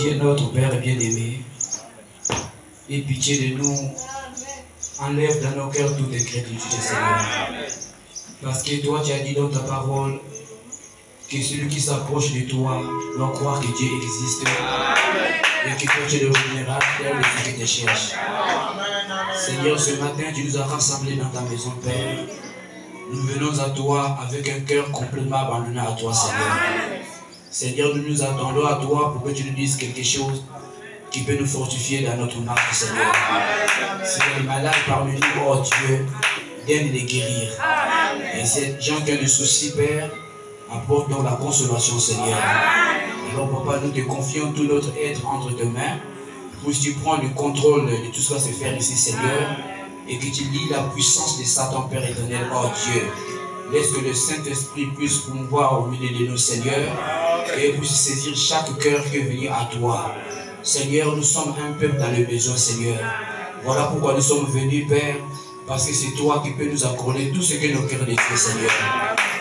Dieu notre Père bien-aimé, aie pitié de nous, enlève dans nos cœurs toute incrédulité, Seigneur. Parce que toi, tu as dit dans ta parole que celui qui s'approche de toi doit croire que Dieu existe et que toi, tu es le rémunérateur de ceux qui te cherchent. Seigneur, ce matin, tu nous as rassemblés dans ta maison, Père. Nous venons à toi avec un cœur complètement abandonné à toi, Seigneur. Seigneur, nous nous attendons à toi pour que tu nous dises quelque chose qui peut nous fortifier dans notre marque, Seigneur. Si il y a des malades parmi nous, oh Dieu, viens de les guérir. Et ces gens qui ont des soucis, Père, apporte donc la consolation, Seigneur. Alors, Papa, nous te confions tout notre être entre tes mains. Puisses-tu prendre le contrôle de tout ce qui va se faire ici, Seigneur, et que tu lis la puissance de Satan, Père éternel, oh Dieu. Laisse que le Saint-Esprit puisse promouvoir au milieu de nous, Seigneur, et puisse saisir chaque cœur qui est venu à toi. Seigneur, nous sommes un peuple dans le besoin, Seigneur. Voilà pourquoi nous sommes venus, Père, parce que c'est toi qui peux nous accorder tout ce que nos cœurs désirent, Seigneur.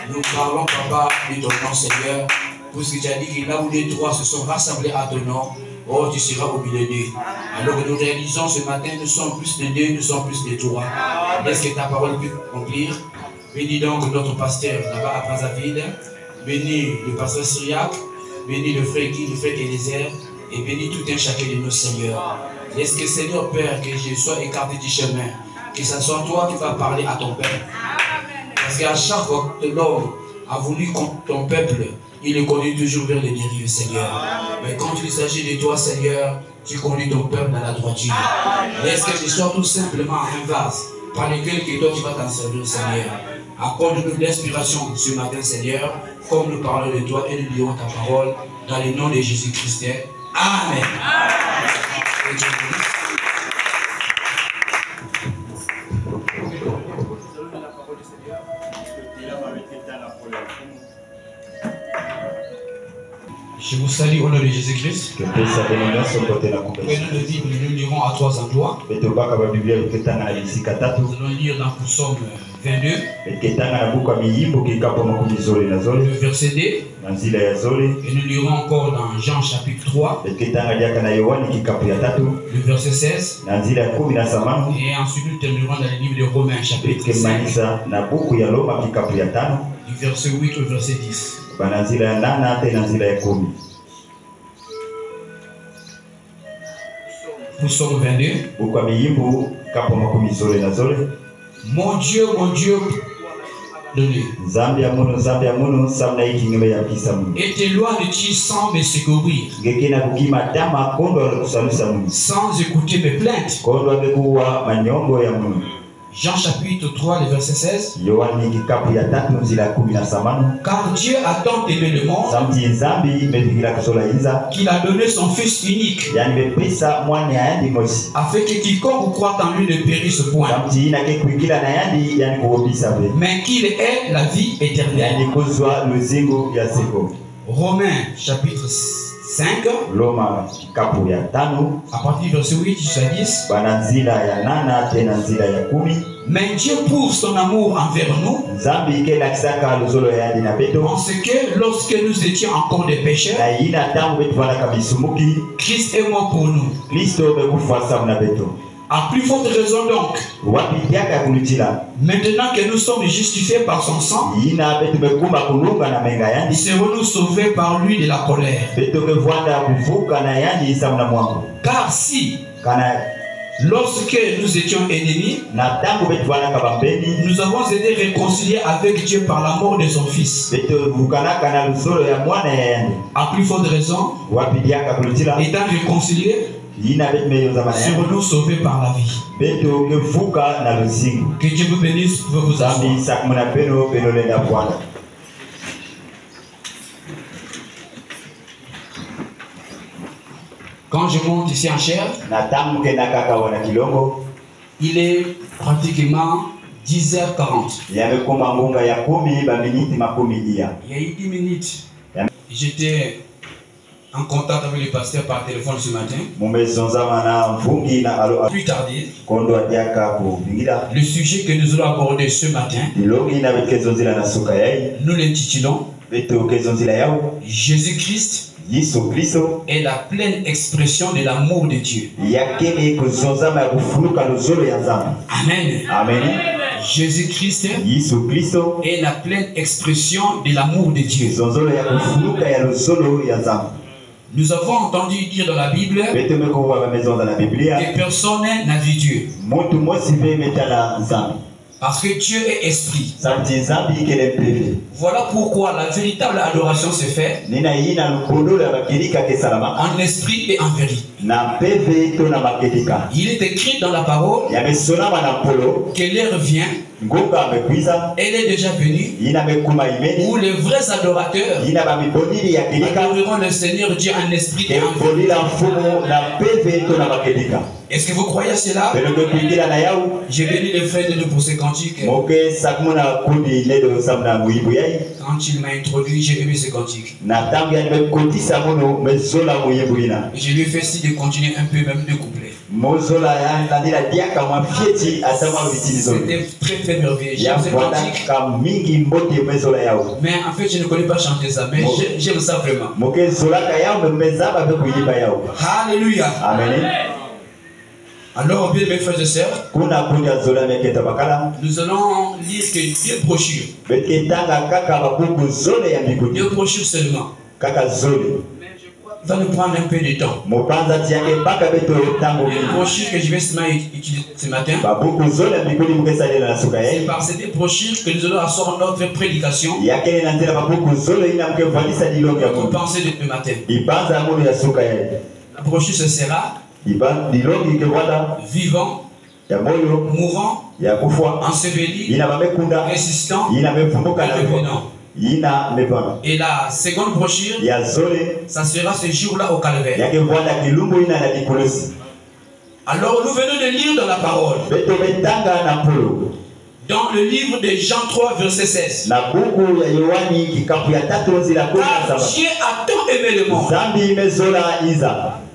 Nous parlons, Papa, de ton nom, Seigneur, puisque tu as dit que là où les trois se sont rassemblés à ton nom, oh, tu seras au milieu d'eux. Alors que nous réalisons ce matin, nous sommes plus de deux, nous sommes plus de trois. Laisse que ta parole puisse accomplir. Bénis donc notre pasteur là-bas à Brazzaville. Bénis le pasteur Syriac. Bénis le frère Guy, le frère Eliezer. Et bénis tout un chacun de nos seigneurs. Laisse que, Seigneur Père, que je sois écarté du chemin. Que ce soit toi qui vas parler à ton Père. Parce qu'à chaque fois que l'homme a voulu contre ton peuple, il le conduit toujours vers les dérives, Seigneur. Mais quand il s'agit de toi, Seigneur, tu conduis ton peuple dans la droiture. Laisse que je sois tout simplement un vase par lequel que toi tu vas t'en servir, Seigneur. Accorde-nous l'inspiration ce matin, Seigneur, comme nous parlons de toi et nous lisons ta parole dans le nom de Jésus-Christ. Amen. Je vous salue au nom de Jésus-Christ. Prenons la Bible, nous lirons à trois endroits. Nous allons lire dans Psaume 22, le verset 2. Et nous lirons encore dans Jean chapitre 3, le verset 16. Et ensuite nous terminerons dans le livre de Romains chapitre 5, du verset 8 au verset 10. Psaume 22. Mon Dieu, étais-tu sans me secourir, sans écouter mes plaintes? Jean chapitre 3, le verset 16. Car Dieu a tant aimé le monde qu'il a donné son Fils unique, afin que quiconque croit en lui ne périsse point, mais qu'il ait la vie éternelle. Romains chapitre 5, à partir du verset 8 jusqu'à 10. Mais Dieu prouve son amour envers nous, en ce que lorsque nous étions encore des pécheurs, Christ est mort pour nous. À plus forte raison donc, maintenant que nous sommes justifiés par son sang, serons-nous sauvés par lui de la colère. Car si, lorsque nous étions ennemis, nous avons été réconciliés avec Dieu par la mort de son Fils. À plus forte raison, étant réconciliés, serons-nous sauvés par la vie. Que Dieu vous bénisse, vous vous asseoir. Quand je monte ici en chair, il est pratiquement 10h40. Il y a eu 10 minutes. J'étais en contact avec le pasteur par téléphone ce matin. Plus tardé, le sujet que nous allons aborder ce matin, nous l'intitulons Jésus-Christ, est la pleine expression de l'amour de Dieu. Amen. Amen. Jésus-Christ est la pleine expression de l'amour de Dieu. Nous avons entendu dire dans la Bible que personne n'a vu Dieu. Parce que Dieu est esprit. Voilà pourquoi la véritable adoration se fait en esprit et en vérité. Il est écrit dans la parole que l'heure vient, elle est déjà venue, où les vrais adorateurs adoreront le Seigneur Dieu en esprit et en vérité. Est-ce que vous croyez à cela? J'ai béni les frères de nous pour ces cantiques. Quand il m'a introduit, j'ai aimé ces cantiques. Je lui ai fait signe de continuer un peu, même de coupler. C'était très très merveilleux. J'aime ces cantiques. Mais en fait, je ne connais pas chanter ça, mais j'aime ça vraiment. Alléluia. Amen. Alors, bien mes frères et sœurs, nous allons lire que deux brochures. Deux brochures seulement. Ça va nous prendre un peu de temps. Les brochures que je vais utiliser ce matin, c'est par cette brochure que nous allons asseoir notre prédication. Notre pensée de ce matin. La brochure ce sera vivant, mourant, enseveli, résistant, revenant. Et la seconde brochure, ça sera ce jour-là au calvaire. Alors nous venons de lire dans la parole, dans le livre de Jean 3, verset 16. Car Dieu a tant aimé le monde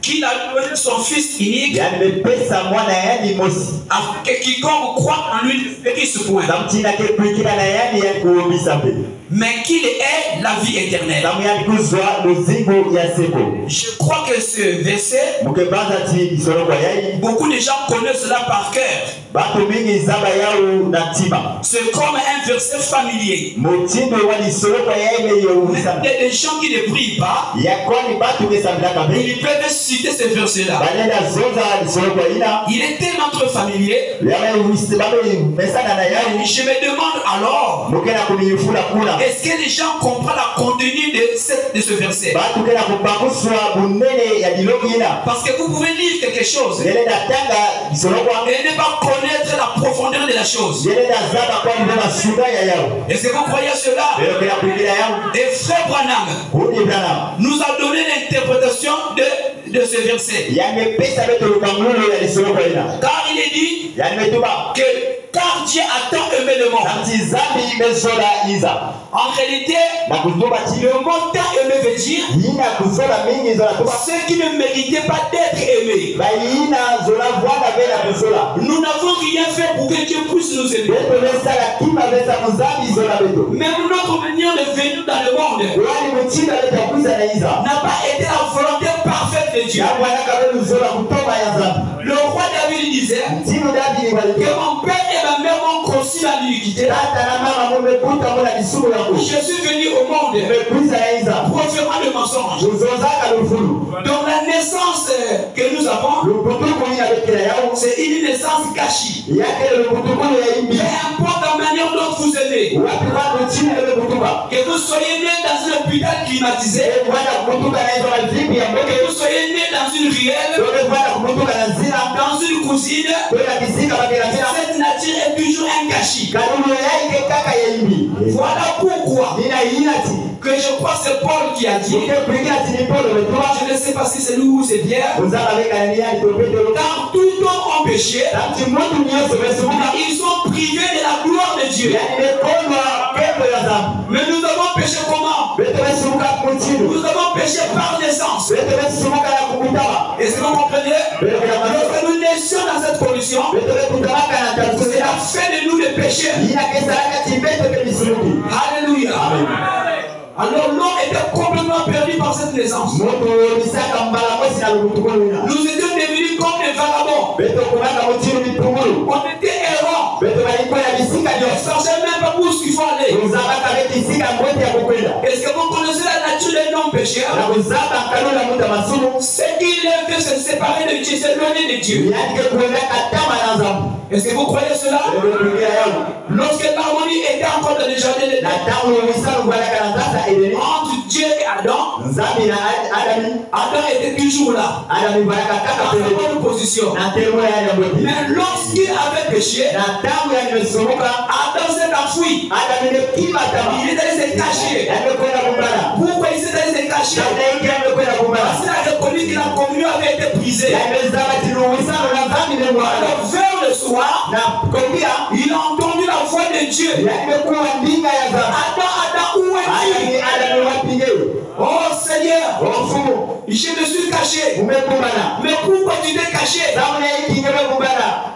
qu'il a donné son Fils unique, afin que quiconque croit en lui ne périsse point, mais qu'il ait la vie éternelle. Je crois que ce verset, beaucoup de gens connaissent cela par cœur. C'est comme un verset familier. Mais des gens qui ne prient pas, ils peuvent citer ce verset-là. Il est tellement trop familier. Je me demande alors, est-ce que les gens comprennent le contenu de ce verset? Parce que vous pouvez lire quelque chose et ne pas connaître la profondeur de la chose. Est-ce que vous croyez à cela? Et frère Branham nous a donné l'interprétation de ce verset. Car il est dit que car Dieu a tant aimé le monde. En réalité, le mot tant aimé veut dire ceux qui ne méritaient pas d'être aimés. Nous n'avons rien fait pour que Dieu puisse nous aimer. Même notre venir de venir dans le monde n'a pas été la volonté parfaite de Dieu. Le roi David disait que mon père et ma mère m'ont conçu dans l'iniquité. Je suis venu au monde proférant le mensonge. Donc la naissance que nous avons, c'est une naissance cachée. Peu importe la manière dont vous aimez, que vous soyez né dans un hôpital climatisé, que vous soyez né dans une ruelle, dans une cousine, cette nature est toujours un gâchis. Voilà pourquoi que je crois que c'est Paul qui a dit, je ne sais pas si c'est nous ou c'est Pierre, car tout homme ont péché, ils sont privés de la gloire de Dieu. Mais nous avons péché comment? Nous avons péché par naissance. Est-ce que vous comprenez? Lorsque nous naissions dans cette condition, c'est la fin de nous de péché. Alléluia. Alors l'homme était complètement perdu par cette naissance. Nous étions devenus comme des vagabonds. On était errants. On ne savait même pas où il faut aller. Est-ce que vous connaissez la nature d'un homme pécheur? Ce qu'il fait, c'est se séparer de Dieu, s'éloigner de Dieu. Est-ce que vous croyez cela? Lorsque l'harmonie était encore dans le jardin d'Éden, entre Dieu et Adam, Adam était toujours là, dans la bonne position. Mais lorsqu'il avait péché, Adam s'est enfoui. Il est allé se cacher. Pourquoi il s'est allé se cacher? Parce qu'il a reconnu que la communion avait été brisée. Alors vers le soir, il a entendu la voix de Dieu. Adam, où es-tu? Oh Seigneur, je me suis caché. Mais pourquoi tu t'es caché?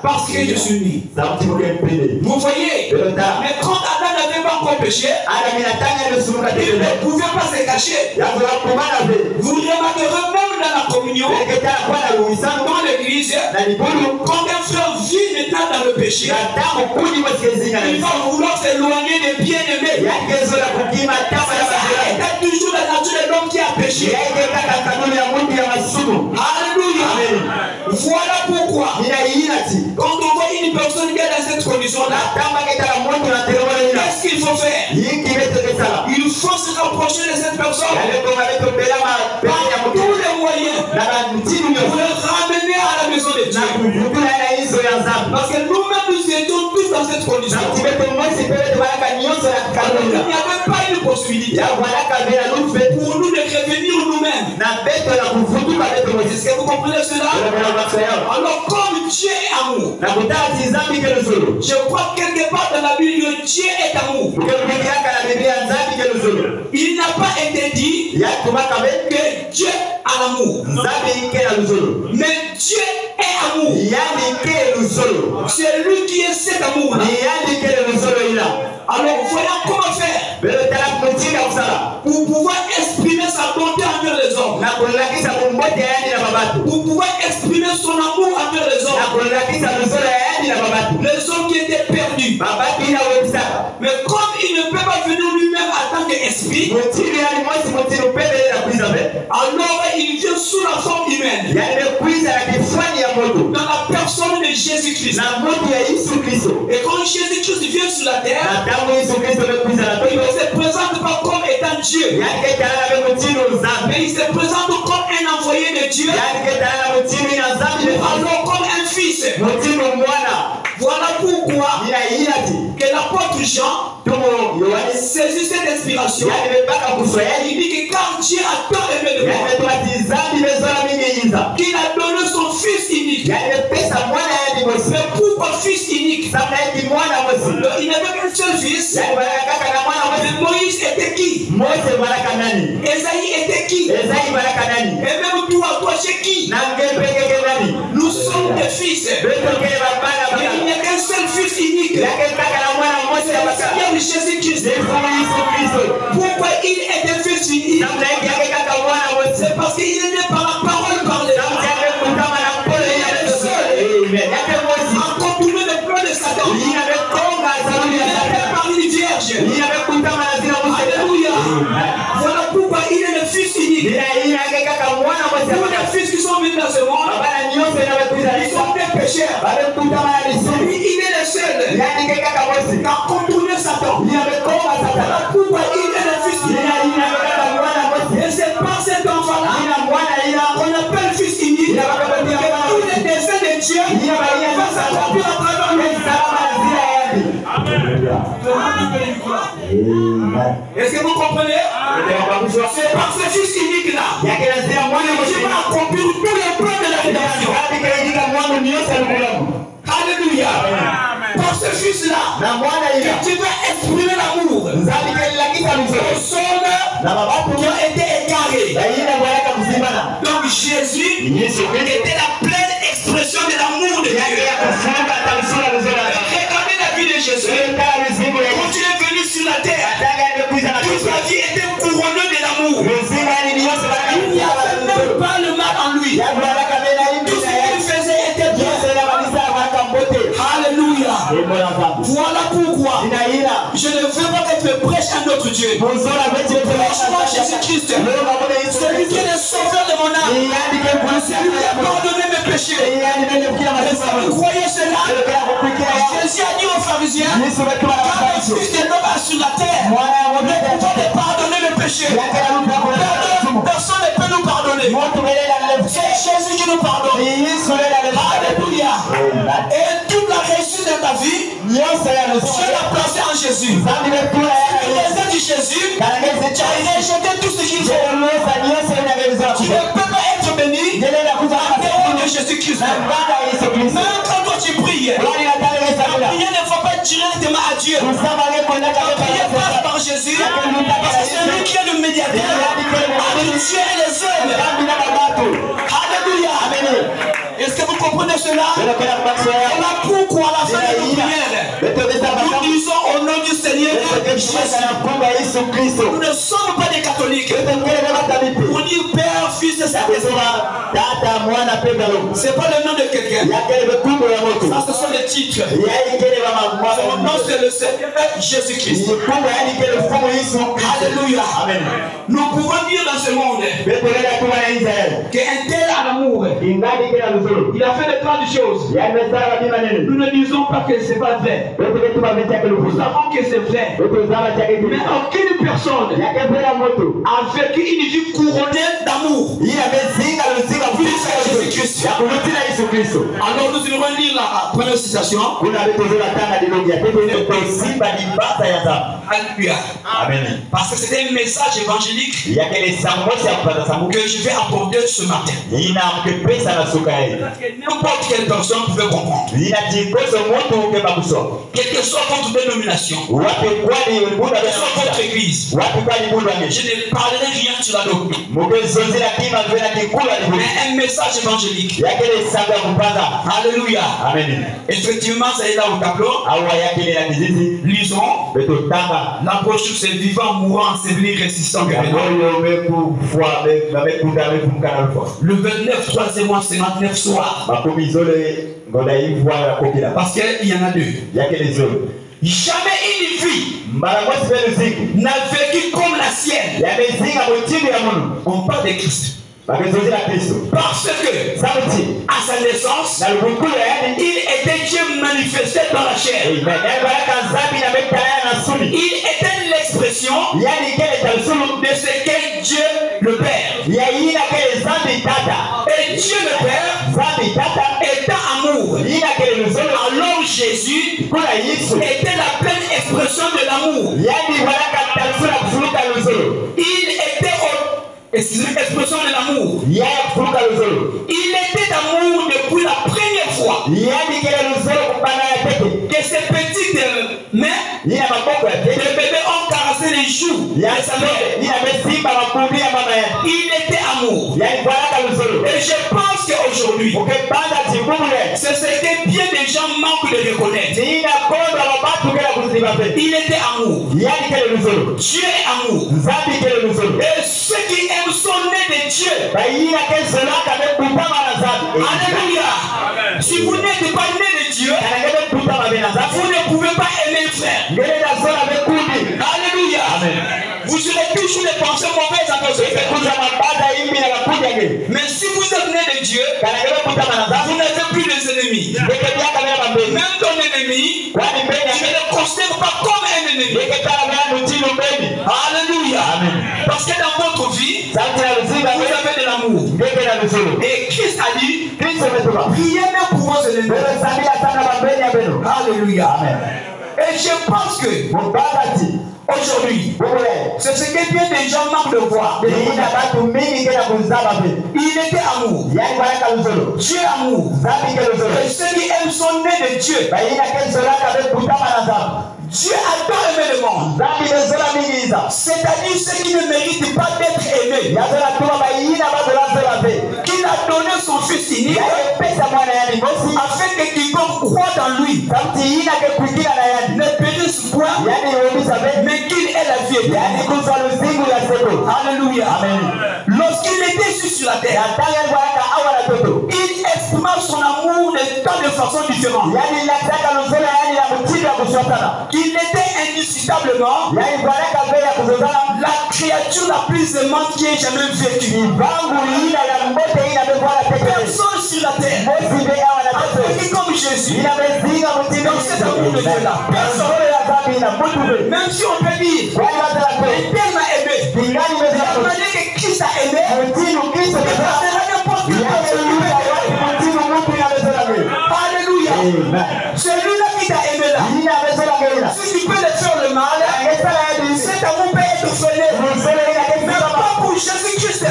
Parce que je suis né. Vous voyez? Mais quand Adam n'avait pas encore péché, il ne pouvait pas se cacher. Vous remarquerez même dans la communion, dans l'église, quand un frère vit maintenant dans le péché, il va vouloir s'éloigner des bien-aimés. C'est toujours la nature de l'homme qui a péché. Alléluia. Voilà pourquoi quand on voit une personne qui est dans cette condition-là, qu'est-ce qu'il faut faire? Il faut se rapprocher de cette personne par tous les moyens pour le ramener à la maison de Dieu. Parce que nous-mêmes nous étions tous dans cette condition. Il n'y avait pas une possibilité pour nous de revenir nous-mêmes. Est-ce que vous comprenez cela? Alors comme Dieu est amour, je crois que quelque part dans la Bible que Dieu est amour. Il n'a pas été dit que Dieu a l'amour. Mais Dieu est amour. C'est lui qui est cet amour. Alors voyons comment faire pour pouvoir exprimer sa bonté envers les hommes, pour pouvoir exprimer son amour envers les hommes, les hommes qui étaient perdus. Mais comme il ne peut pas venir lui-même en tant qu'esprit, alors il vient sous la forme humaine, dans la personne de Jésus-Christ. Et quand Jésus-Christ vient sur la terre, il ne se présente pas comme étant Dieu, mais il se présente comme un envoyé de Dieu, alors comme un fils. Voilà pourquoi que l'apôtre Jean saisit cette inspiration. Il dit que quand Dieu a tant aimé le monde, qu'il a donné son fils unique. Mais pourquoi fils unique? Il n'avait qu'un seul fils. Mais Moïse était qui? Esaïe était qui? Et même toi c'est qui? Nous sommes des fils. Il n'y a qu'un seul fils unique. C'est Jésus-Christ. Pourquoi il est un fils unique? C'est parce qu'il est né par la parole parlée. En contournant le plan de Satan. Il était par une vierge. Alléluia. Voilà pourquoi il est le fils unique. Tous les fils qui sont venus dans ce monde, ils sont des pécheurs. Lui, il est le seul qui a contourné Satan. Voilà pourquoi il est le fils unique. Et c'est par cet enfant-là qu'on appelle fils unique. Il est des saints de Dieu. Il va s'accomplir à travers lui. Est-ce que vous comprenez? C'est par ce fils unique-là qui va accomplir tous les plans de la rédemption. Alléluia. Par ce fils-là, tu vas exprimer l'amour aux hommes qui ont été égarés. Donc Jésus était la pleine expression de l'amour de Dieu. Regardez la vie de Jésus. Quand il est venu sur la terre, toute sa vie était couronnée lui. Tout ce qu'il faisait était bien. Alléluia. Voilà pourquoi je ne veux pas que tu prêches un autre Dieu. Franchement, Jésus-Christ, celui qui est le sauveur de mon âme, celui qui a pardonné mes péchés. Vous croyez cela? Jésus a dit aux pharisiens, quand le Fils de l'homme est sur la terre, le pouvoir de pardonner mes péchés. Personne ne peut nous pardonner. C'est Jésus qui nous pardonne. Alléluia. Et toute la réussite de ta vie, Dieu l'a placé en Jésus. Si tu les du Jésus, tu as rejeté tout ce qu'il fait. Tu ne peux pas être béni en dehors de Jésus-Christ. Même quand toi tu pries, la prière ne faut pas directement à Dieu. La prière passe par Jésus, parce que c'est lui qui est le médiateur entre Dieu et les hommes. Alléluia. Est-ce que vous comprenez cela? Voilà pourquoi à la fin de nos prières, nous disons au nom du Seigneur Jésus. Nous ne sommes pas des catholiques. Pour dire Père, Fils et Saint-Esprit. C'est pas le nom de quelqu'un. Ça, ce sont les titres. Son nom, c'est le Seigneur Jésus-Christ. Alléluia. Nous pouvons dire dans ce monde qu'un tel amour, il a fait de grandes choses. Nous ne disons pas que ce n'est pas vrai. Nous savons que c'est vrai. Mais aucune personne a vécu une vie couronnée d'amour. Alors nous allons lire la première citation. Alléluia. Amen. Parce que c'est un message évangélique que je vais apporter ce matin. N'importe quelle personne pouvait comprendre. Quelle que soit votre dénomination, quelle que soit votre église, je ne parlerai rien sur la doctrine. Mais un message évangélique. Alléluia. Amen. Effectivement, c'est là au tableau. Lisons. La brochure, c'est vivant, mourant, enseveli, résistant. Le 29, 3e mois, 59 soirs. Parce qu'il y en a deux. Jamais une vie n'a vécu comme la sienne. On parle de Christ. Parce que à sa naissance, il était Dieu manifesté dans la chair. Il était l'expression de ce qu'est Dieu le Père. Et Dieu le Père étant amour. Alors Jésus était la pleine expression de l'amour. Il était l'expression de l'amour. Il était d'amour depuis la première fois. Que ces petites mains de bébé ont caressé les joues de sa mère. Il était amour. Et je pense qu'aujourd'hui, c'est ce que bien des gens manquent de reconnaître. Il était amour. Dieu est amour. Et ceux qui aiment sont nés de Dieu. Alléluia. Si vous n'êtes pas né de Dieu, vous ne pouvez pas aimer le frère. Alléluia. Vous aurez toujours des pensées mauvaises à votre frère. Mais si vous êtes né de Dieu, vous n'avez plus des ennemis. Même ton ennemi, tu ne le considères pas comme un ennemi. Alléluia. Parce que dans votre vie, vous avez de l'amour. Et Christ a dit, priez même pour vos ennemis. Alléluia. Et je pense que aujourd'hui, c'est ce que bien des gens manquent de voir. Il était amour. Dieu est amour. Et ceux qui aiment sont nés de Dieu. Dieu adore aimer le monde. C'est-à-dire ceux qui ne méritent pas d'être aimés. Qu'il a donné son fils unique afin que quiconque croit dans lui ne périsse point, mais qu'il ait la vie éternelle. Alléluia. Lorsqu'il était sur la terre, différent. Il était indiscutablement la créature la plus aimante qui ait jamais vécu. Personne sur la terre a vécu comme Jésus dans cet amour de Dieu-là. Personne. Même si on peut dire l'Éternel m'a aimé, la manière que Christ a aimé, alléluia. Celui-là qui t'a aimé là, si tu peux le faire le mal, cet amour peut être freiné. Mais pas pour Jésus-Christ.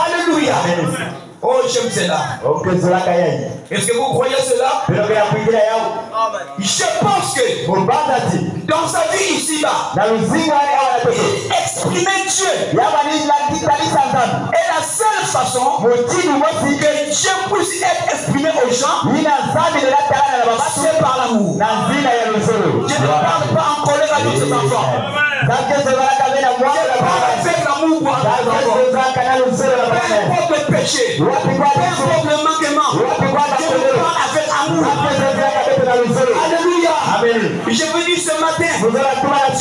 Alléluia. Oh, j'aime cela. Est-ce que vous croyez cela? Je pense que dans sa vie ici-bas, il exprimait Dieu. Et la seule façon que Dieu puisse être exprimé aux gens, c'est par l'amour. Je ne parle pas en colère à tous ces enfants. Je parle avec l'amour pour peu importe le péché, peu importe le manquement, je parle avec amour. Alléluia. Je vous dis ce matin, Dieu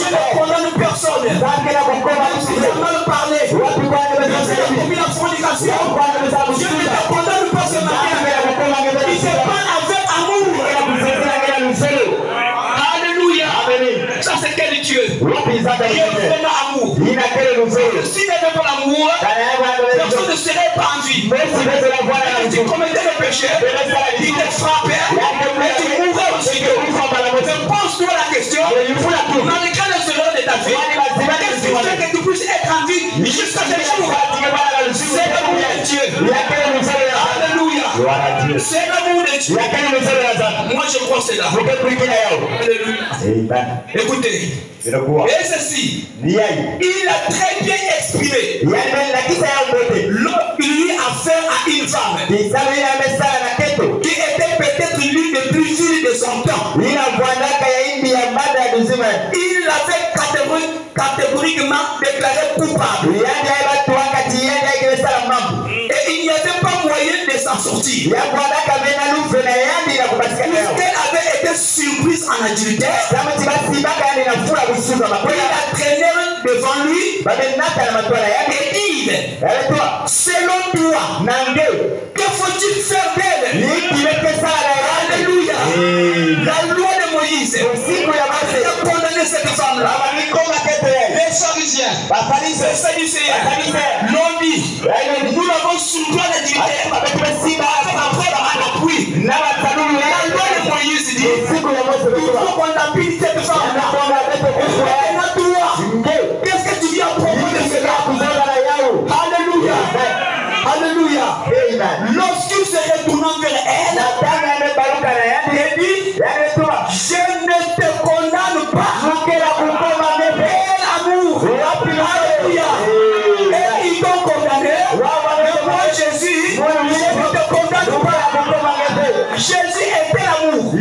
ne condamne personne. Même si tu as mal parlé, tu as commis la fornication, Dieu ne te condamne pas ce matin. Il te parle avec amour. Alléluia. Ça c'est quel Dieu? Dieu est vraiment amour. S'il n'avait pas l'amour, personne ne serait pas en vie. Si tu commettais le péché, il te frappait, mais tu mourrais aussi. Je pose-toi la question, dans le cas de cela de ta vie, qu'est-ce qui fait que tu puisses être en vie jusqu'à ce jour? C'est l'amour de Dieu. Alléluia. C'est l'amour de Dieu. Moi je crois cela. Alléluia. Écoutez. Et ceci, il a très bien exprimé lorsqu'il lui a affaire à une femme qui était peut-être l'une des plus viles de son temps. Il l'avait catégoriquement déclaré coupable. Et il n'y avait pas moyen de s'en sortir. Puisqu'elle avait été surprise en adultère, il a traîné devant lui et dit, selon toi, que faut-il faire d'elle? Alléluia. La loi de Moïse a condamné cette femme-là. Les pharisiens, les sadducéens l'ont dit, nous l'avons sous loi d'adultère avec appui. La loi de Moïse dit, il faut qu'on lapide cette femme-là. Qu'est-ce que tu viens à propos de cela? Alléluia. Alléluia. Lorsqu'il se retournant vers elle, il dit, je ne te condamne pas. Quel amour. Alléluia. Et ils t'ont condamné. Mais moi Jésus, je ne te condamne pas. Jésus était l'amour.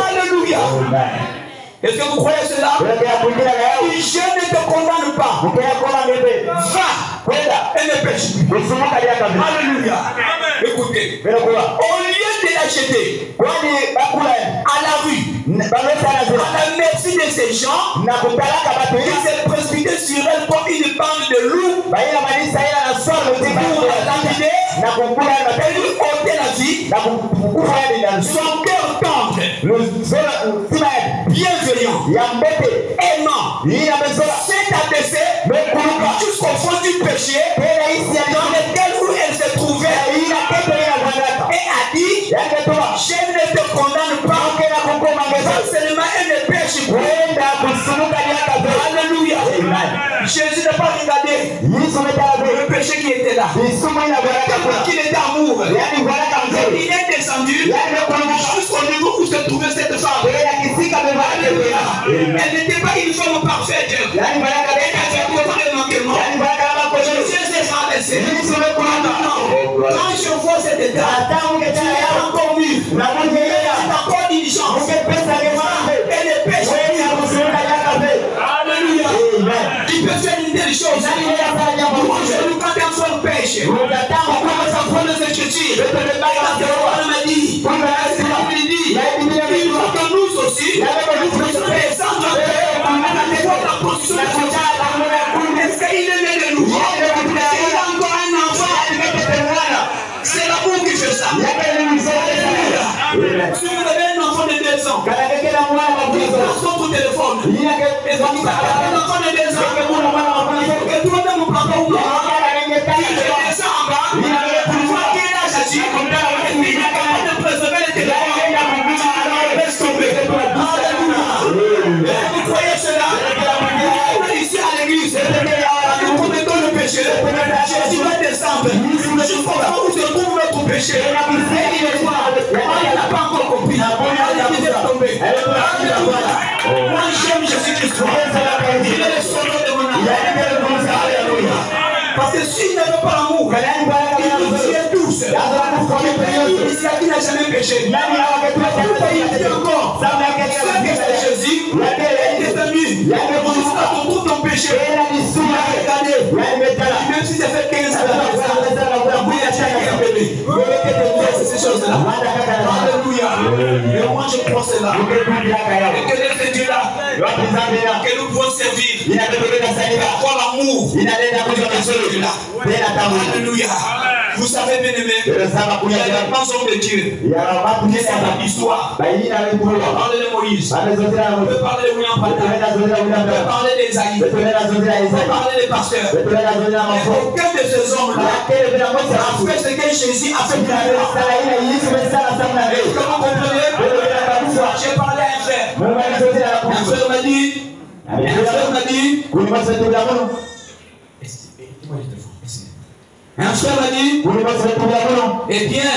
Alléluia. Est-ce que vous croyez cela? Je ne te condamne pas. Va et ne pêche plus. Alléluia. Écoutez, au lieu de la jeter à la rue, à la merci de ces gens qui se précipitaient sur elle comme une bande de loups pour la lapider et lui ôter la vie, son cœur tendre, bienveillant, aimant, s'est abaissé jusqu'au fond du péché dans lequel où elle se trouvait et a dit, je ne te condamne pas, seulement elle ne pêche plus. Alléluia. Jésus n'a pas regardé le péché qui était là. Qu'il était amour. Il est descendu jusqu'au niveau où se trouvait cette femme. Elle n'était pas une femme parfaite. Elle avait beaucoup de manquements. Jésus s'est rabaissé. Quand je vois cet état, tu es encore mieux. Tu as encore diligence. Elle ne pêche plus. Alléluia. Tu peux faire une telle chose. Aujourd'hui, quand un frère pêche, on commence à prendre les écritures. Jésus va descendre. Je comprends où se trouve notre péché. Elle n'a pas encore compris. Elle est tombée. Moi j'aime Jésus-Christ. Il est le sauveur de mon âme. Parce que s'il n'avait pas l'amour, il nous tient tous. Il n'a jamais péché. Il dit encore. Jésus, tes amis, jusqu'à ton trou ton péché. Même si ça fait 15 ans, ces choses-là. Alléluia. Mais moi je crois cela. Et que ce Dieu-là, que nous pouvons servir. Avoir l'amour. Alléluia. Vous savez, bien aimé, il y a des grands hommes de Dieu qui sont dans l'histoire. On peut parler de Moïse, on peut parler de William Branham, on peut parler d'Esaïe, on peut parler des pasteurs. Mais aucun de ces hommes-là a fait ce que Jésus a fait pour nous. Comment comprenez? J'ai parlé à un frère. Un frère m'a dit, un frère m'a dit, eh bien,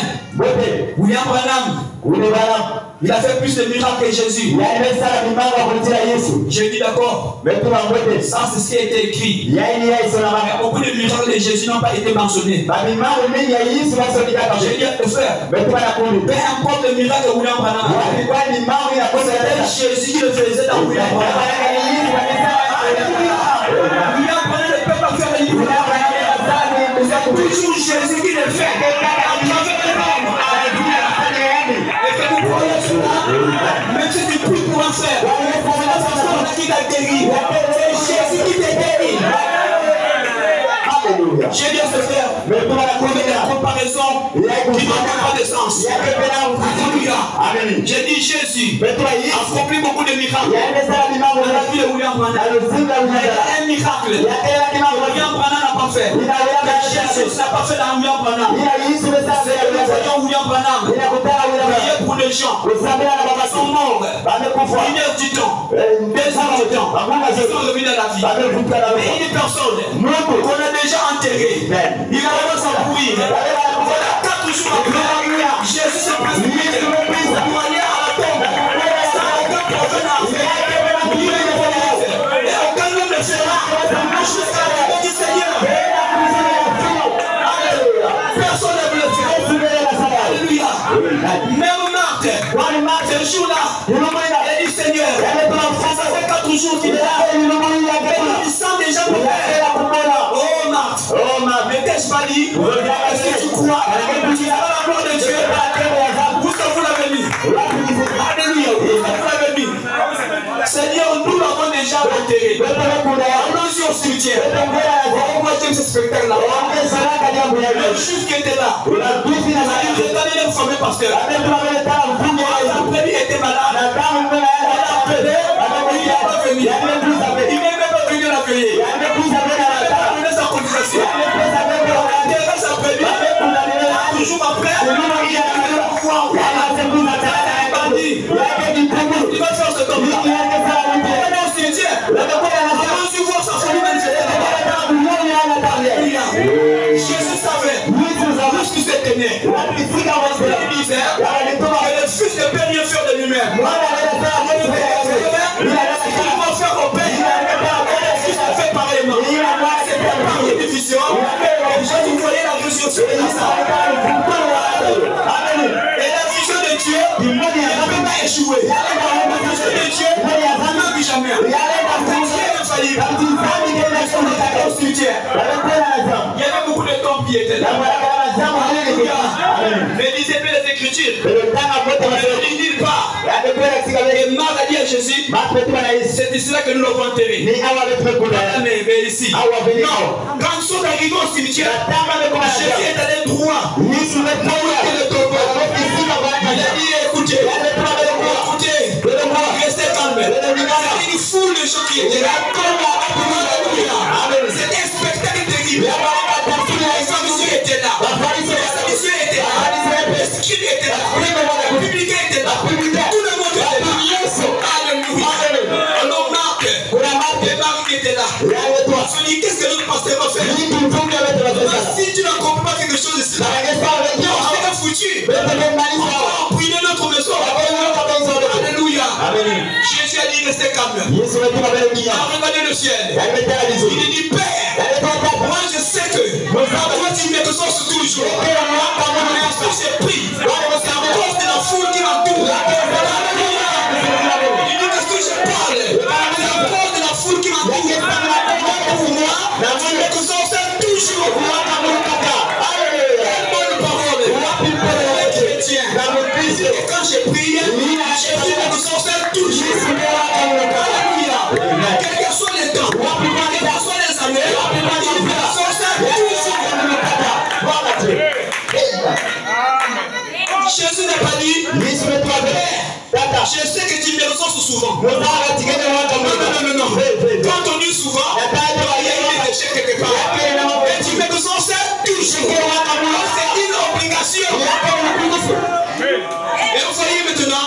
William Branham, il a fait plus de miracles que Jésus. J'ai dit d'accord. Ça, c'est ce qui a été écrit. Mais beaucoup de miracles de Jésus n'ont pas été mentionnés. J'ai dit à ton frère, peu importe le miracle de William Branham, c'était Jésus qui le faisait dans William Branham. William Branham ne peut pas faire le miracle. C'est toujours Jésus qui le fait. Et que vous croyez cela, même si tu pries pour un frère, c'est la personne qui t'a guéri. C'est Jésus qui t'a guéri. J'ai dit à ce frère, mais pour la comparaison qui n'a pas de sens. J'ai dit Jésus a accompli beaucoup de miracles. On a vu le William Branham. Il y a un miracle. William Branham n'a pas fait. Jésus n'a pas fait dans William Branham. C'est le voyant William Branham. Prier pour les gens. Ils sont morts. 1 heure du temps. 2 heures du temps. Ils sont revenus dans la vie. Mais une personne qu'on a déjà enterrée, il va vraiment s'embrouiller. Voilà 4 jours après, Jésus se précipite pour aller à la tombe. Sans aucun prophète n'a fait. Et aucun homme ne fera jusqu'à l'arrivée du Seigneur. Personne ne veut le faire. Alléluia. Même Marthe, ce jour-là, elle dit Seigneur, ça fait 4 jours qu'il est là. Il sent déjà le faire. Oh Marthe, mais qu'est-ce pas dit? Est-ce que tu crois? Tu as la gloire de Dieu. Où est-ce que vous l'avez mis? Alléluia. Où est-ce que vous l'avez mis? Seigneur, nous l'avons déjà enterré. Allons-y au cimetière. On voit ce spectacle là. Le juif qui était là, il regardait le fameux pasteur. La prédit était malade. On l'a appelé. Il n'est pas venu. Il n'est même pas venu l'accueillir. Il a donné sa cotisation. Il a donné sa prédit. Toujours après, il a donné la foi. Il va faire ce temps-là. On va au cimetière. On va aussi voir sa folie manifestée. Jésus savait où ce qui s'était né. Il disait que le fils ne peut rien faire de lui-même. Il va faire au Père. Et le fils a fait pareillement. C'est pas par une division. Jésus voyait la résurrection de Lazare. Et la vision de Dieu ne peut pas échouer. La vision de Dieu ne meurt jamais. Dieu est infaillible. Au cimetière. Il y avait beaucoup de tombes qui étaient là. Mais lisez bien les Écritures. Il ne dit pas. Et Marc a dit à Jésus, c'est ici là que nous l'avons enterré. Mais ici. Non. Quand ils sont arrivés au cimetière, Jésus est allé droit. Il a dit écoutez, restez calme. Il faut qui était là. C'était un spectacle terrible. Les pharisiens étaient là. Les sadducéens étaient là. Les scribes étaient là. Les publicains étaient là. Tout le monde était là. Alléluia. Alors Marc était là. Je dis, qu'est-ce que notre pasteur va faire? Si tu n'as compris pas quelque chose ici, on s'est foutu. On va brûler notre maison. Alléluia. Jésus a dit, restez calme. Il a regardé le ciel. Il a dit, Père, moi je sais que toi tu mets que ça sur tous les jours. Mais j'ai pris. C'est à cause de la foule qui m'entoure. Il dit, qu'est-ce que je parle? C'est à cause de la foule qui m'entoure. Pour moi, tu mets que ça toujours. Quelle bonne parole. Chrétien. Et quand j'ai prié, j'ai dit que ça toujours. Alléluia. Quels que soient les temps, quels que soient les années, Jésus n'a pas dit, je sais que tu me ressources souvent. Non. Quand on dit souvent, il y a un échec quelque part. Et tu me ressources toujours. C'est une obligation. Et vous voyez maintenant,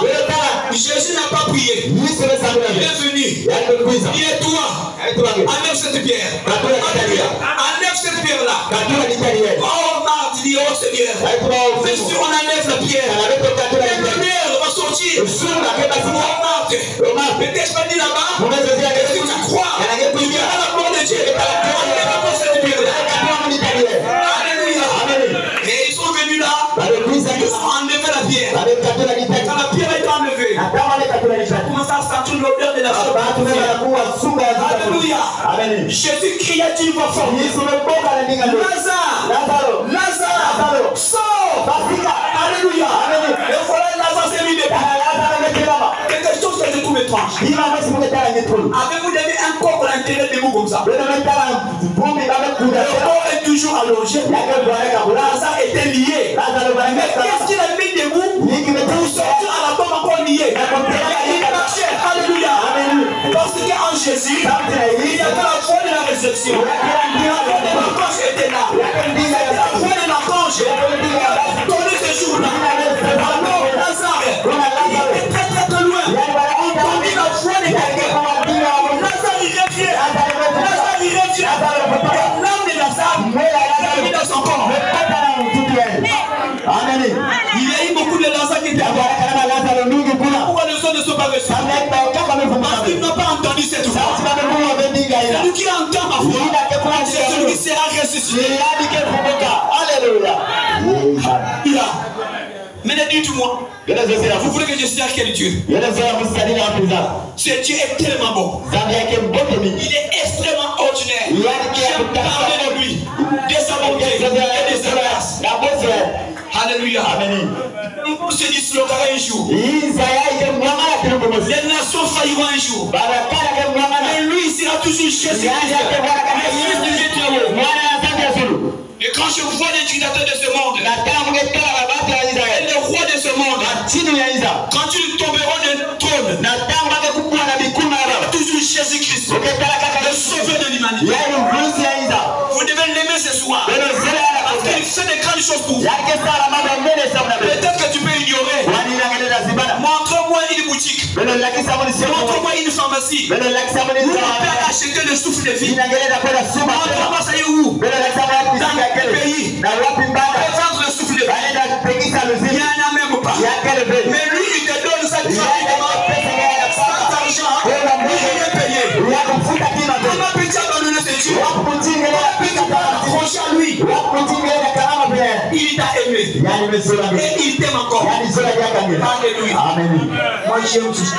Jésus n'a pas prié. Il est venu. Il est toi. Enlève cette pierre. Enlève cette pierre-là. Oh, Marc, tu dis, oh Seigneur. C'est sûr, on enlève la pierre. La lumière va sortir. Oh, Marc. Mais qu'est-ce que je dis là-bas? Est-ce que tu crois? Tu viens à la mort de Dieu. Enlève cette pierre-là. Alléluia. Et ils sont venus là. Ils ont enlevé la pierre. Quand la pierre est enlevée, on commence à sentir l'odeur de la chose. Alléluia. Jésus cria d'une voix forte. Lazare, sors. Alléluia. Et voilà, Lazare s'est mis debout. Quelque chose que je trouve étrange. Avez-vous donné un corps à l'intérieur de vous comme ça? Le corps est toujours allongé. Lazare était lié. Mais qu'est-ce qu'il a mis debout pour sortir à la tombe encore lié? Il marchait. Alléluia. Parce qu'en Jésus, il y avait la foi de la résurrection. La foi de l'ange était là. La foi de l'ange donné ce jour-là. Alors Lazare, il était très loin. On dit la foi de quelqu'un. Lazare, il revient. L'âme de Lazare est dans son corps. Amen. Il y a eu beaucoup de Lazare qui étaient là. Pourquoi les autres ne sont pas restés? Parce qu'ils n'ont pas entendu cette voix. Celui qui entend ma voix, c'est celui qui sera ressuscité. Alléluia. Maintenant dites-moi, vous voulez que je sers quel Dieu? Ce Dieu est tellement bon. Il est extrêmement ordinaire. J'aime parler de lui, de sa bonté et de sa grâce. Alléluia. On se disloquera un jour. Les nations failliront un jour. Mais lui sera toujours Jésus. Le Fils du Dieu très haut. Et quand je vois les dictateurs de ce monde, et le roi de ce monde, quand ils tomberont du trône, toujours Jésus-Christ, le sauveur de l'humanité. Vous devez l'aimer ce soir. Parce qu'il fait des grandes choses pour vous. Peut-être que tu peux ignorer. Montre-moi une boutique. Montre-moi une pharmacie. Où on peut acheter le souffle de vie. Montre-moi ça y est où. Dans quel pays. Prendre le souffle de vie. Il n'y en a même pas. Mais lui, il te donne ça gratuitement. Sans argent. Il est payé. Comment peux-tu abandonner ce Dieu? Comment peux-tu t'approcher à lui? Il t'a aimé. Et il t'aime encore. Alléluia. Amen. Moi j'aime tout ça.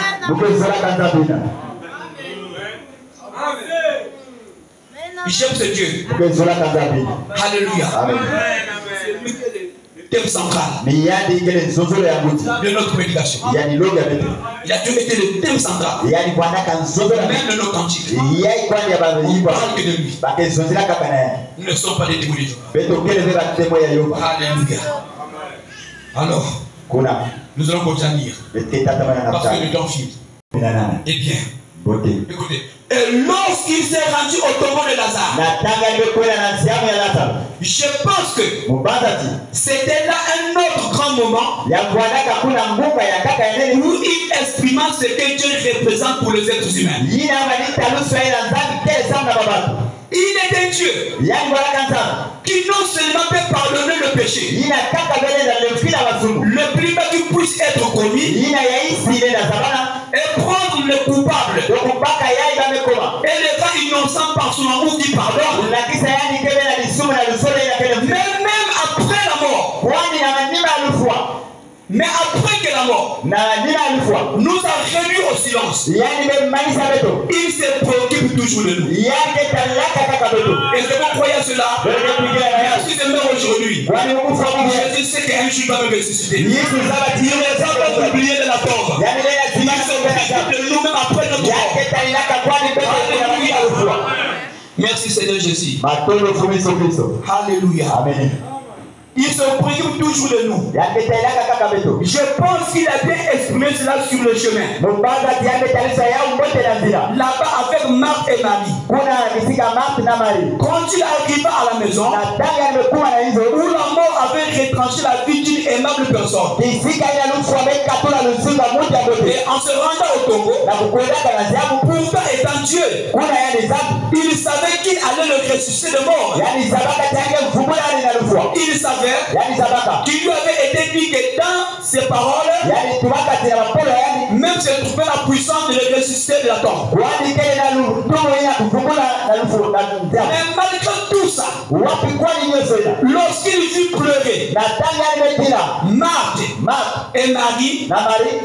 J'aime ce Dieu. Alléluia. C'est lui qui est le thème central de notre méditation. Il a toujours été le thème central. Même de notre cantique. On parle que de lui. Nous ne sommes pas des témoins de Jéhovah. Alléluia. Alors, nous allons continuer. Parce que le temps file. Eh bien, écoutez, Et lorsqu'il s'est rendu au tombeau de Lazare, je pense que c'était là un autre grand moment où il exprima ce que Dieu représente pour les êtres humains. Il est un Dieu qui non seulement peut pardonner le péché, le plus bas qui puisse être commis, et prendre le coupable et les gens innocents par son amour qui pardonne, même après la mort. Mais après que la mort nous a réduits au silence, il se préoccupe toujours de nous. Et si vous croyez à cela, merci de m'aider aujourd'hui. Jésus sait qu'un jour il va me ressusciter. Il ne va pas oublier de la tombe. Il se préoccupe de nous-mêmes après notre mort. Merci Seigneur Jésus. Alléluia. Amen. Il se préoccupe toujours de nous. Je pense qu'il a bien exprimé cela sur le chemin. Là-bas avec Marthe et Marie. Quand il arriva à la maison, où la mort avait retranché la vie d'une aimable personne. Et en se rendant au tombeau, pourtant étant Dieu, il savait qu'il allait le ressusciter de mort. Il savait qu'il lui avait été dit que dans ses paroles, même se trouvait la puissance de le ressusciter de la tombe. Mais malgré tout ça, lorsqu'il vit pleurer Marthe et Marie,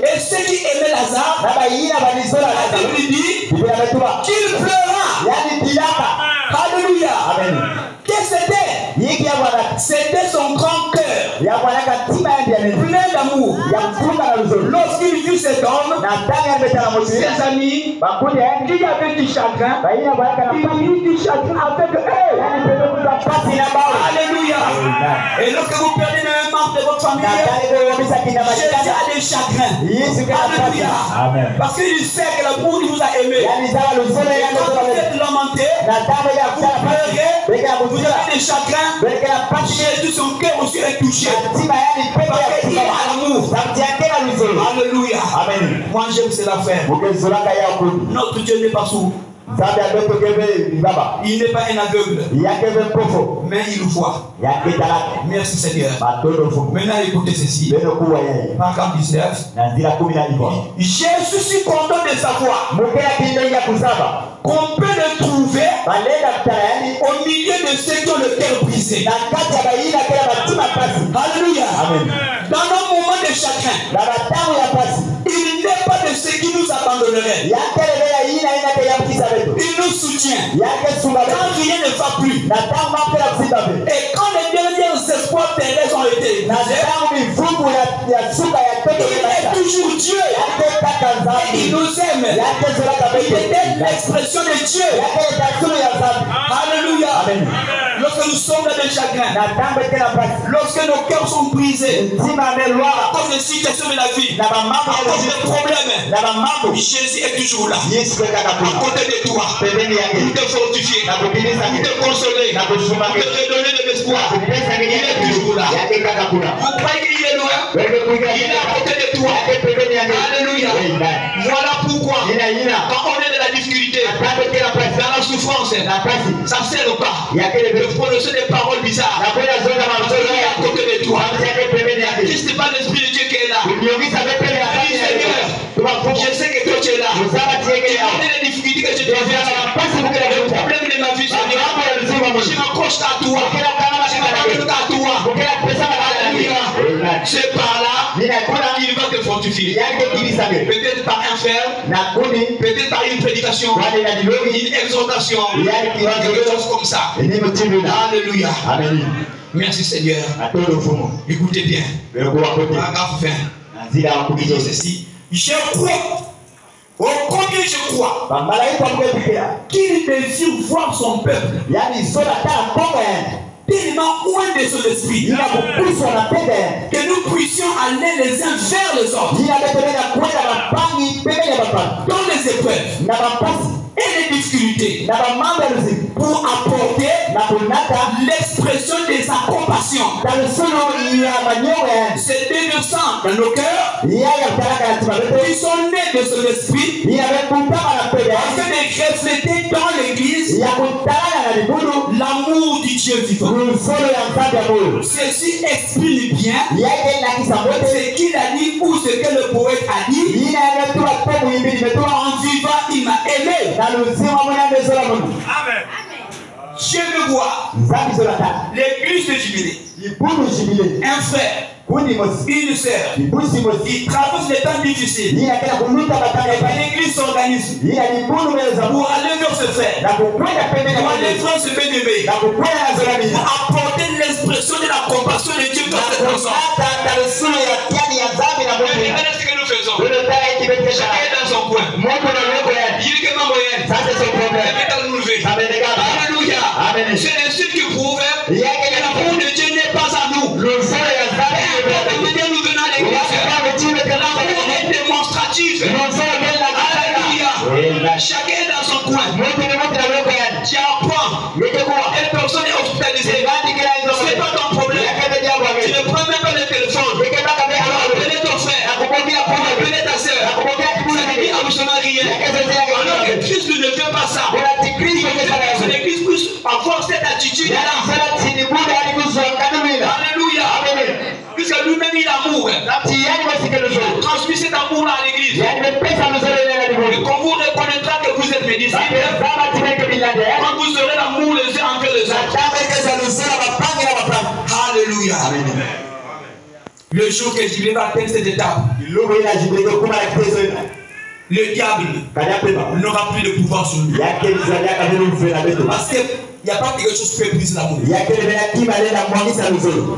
et ceux qui aimaient Lazare, la Bible dit qu'il pleura. Alléluia. Qu'est-ce que c'était? C'était son grand cœur, plein d'amour. Lorsqu'il vit cet homme, ses amis, qui avait du chagrin, il eut du chagrin avec eux. Alléluia. Et lorsque vous perdez un membre de votre famille, Jésus a des chagrins. Alléluia. Parce qu'il sait que l'amour vous a aimé. Et quand vous êtes lamenté, vous pleurez, vous avez des chagrins. Jésus, son cœur aussi est touché. Parce qu'il a l'amour. Alléluia. Amen. Moi j'aime cela faire. Notre Dieu n'est pas sourd. Il n'est pas un aveugle, mais il voit. Merci Seigneur. Maintenant écoutez ceci. Paragraphe 19. Je suis content de savoir qu'on peut le trouver au milieu de ceux qui ont le cœur brisé. Alléluia. Dans nos moments de chagrin, il n'est pas de ceux qui nous abandonneraient. Il nous soutient quand rien ne va plus. Et quand les derniers espoirs terrestres ont été épuisés, il est toujours Dieu. Et il nous aime. Il est l'expression de Dieu. Alléluia. Lorsque nous sommes dans le chagrin, lorsque nos cœurs sont brisés à cause des situations de la vie, à cause des problèmes, Jésus est toujours là, à côté de toi, pour te fortifier, pour te consoler, pour te redonner de l'espoir. Il est toujours là. Vous croyez qu'il est loin? Il est à côté de toi. Alléluia. Voilà pourquoi, quand on est dans la difficulté, dans la souffrance, ça ne sert pas de prononcer des paroles bizarres. Il est à côté de toi. Juste pas l'esprit de Dieu qui est là. Je sais que toi tu es là. Et dans les difficultés que je traverse, le problème de ma vie, je m'accroche à toi. Je m'accroche à toi. C'est par là qu'il va te fortifier. Peut-être par un frère, peut-être par une prédication, une exhortation, quelque chose comme ça. Alléluia. Merci Seigneur. Écoutez bien. Paragraphe 20. Il dit ceci. Je crois, au combien je crois, qu'il désire voir son peuple tellement loin de son esprit, que nous puissions aller les uns vers les autres dans les épreuves, et les difficultés pour apporter l'expression de sa compassion. C'est déversant dans nos cœurs qui sont nés de son esprit afin de refléter dans l'église l'amour du Dieu vivant. Ceci exprime bien ce qu'il a dit ou ce que le poète a dit. En vivant, il m'a aimé. Amen. Dieu me voit. L'église de Jubilé. Un frère. Une sœur. Ils traversent les temps difficiles. Et l'église s'organise pour aller vers ce frère. Pour aller vers ce bien-aimé. Pour apporter l'expression de la compassion de Dieu dans cette personne. Regardez ce que nous faisons. Chacun est dans son coin. Il dit que ma moyenne. Ça c'est son problème. Alléluia. C'est l'insulte qui prouve que l'amour de Dieu n'est pas à nous. Nous venons à l'église. L'amour est démonstratif. Alléluia. Chacun est dans son coin. Tu apprends. Une personne est hospitalisée. C'est pas ton problème. Tu ne prends même pas le téléphone. Appelez ton frère. Appelez ta soeur. Ça ne dit absolument rien. Alors que Christ ne fait pas ça. L'église puisse avoir cette attitude-là. Alléluia. Puisque lui-même il a l'amour. Il a transmis cet amour-là à l'église. Et quand vous reconnaîtrez que vous êtes mes disciples, quand vous aurez l'amour les uns envers les autres. Alléluia. Le jour que Jubilé va atteindre cette étape, le diable n'aura plus de pouvoir sur lui. Parce qu'il n'y a pas quelque chose qui peut briser l'amour.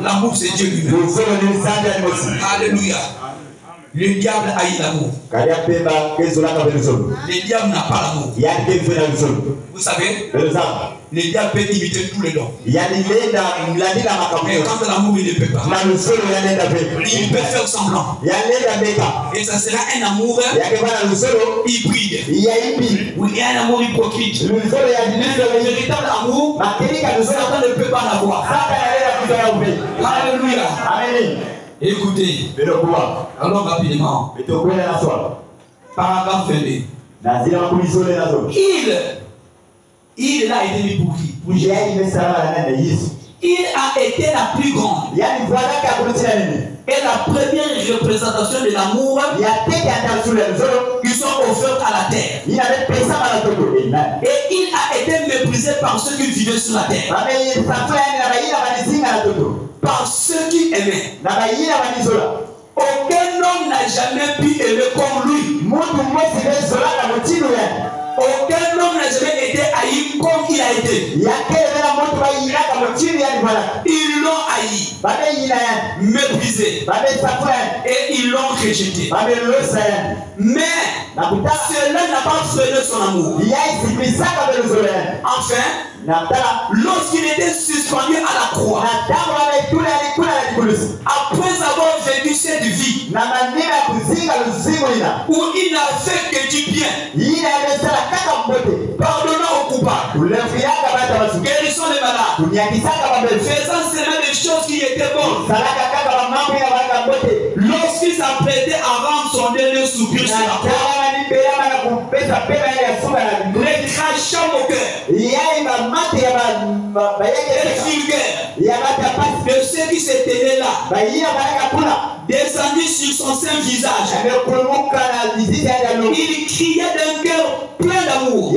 L'amour, c'est Dieu lui-même. Alléluia. Le diable haït l'amour. Le diable n'a pas l'amour. Vous savez, le diable peut imiter tous les dons. Mais quand l'amour, il ne peut pas. Il peut faire semblant. Et ça sera un amour hybride. Ou il y a un amour hypocrite. Le véritable amour, Satan ne peut pas l'avoir. Alléluia. Écoutez, alors rapidement, paragraphe 22. Il a été mis pour qui? Il a été la plus grande et la première représentation de l'amour qui sont offertes à la terre. Et il a été méprisé par ceux qui vivaient sur la terre. Par ceux qui aimaient. Aucun homme n'a jamais pu aimer comme lui. Aucun homme n'a jamais été haï comme il a été. Ils l'ont haï, méprisé, et ils l'ont rejeté. Mais cela n'a pas freiné son amour. Enfin, lorsqu'il était suspendu à la croix, après avoir vécu cette vie où il n'a fait que du bien, pardonnant aux coupables, guérissant les malades, faisant seulement des choses qui étaient bonnes, lorsqu'il s'apprêtait à rendre son dernier soupir sur la croix, les crachats au cœur, les vulgaires de ceux qui se tenaient là, descendu sur son saint visage, il criait d'un cœur plein d'amour: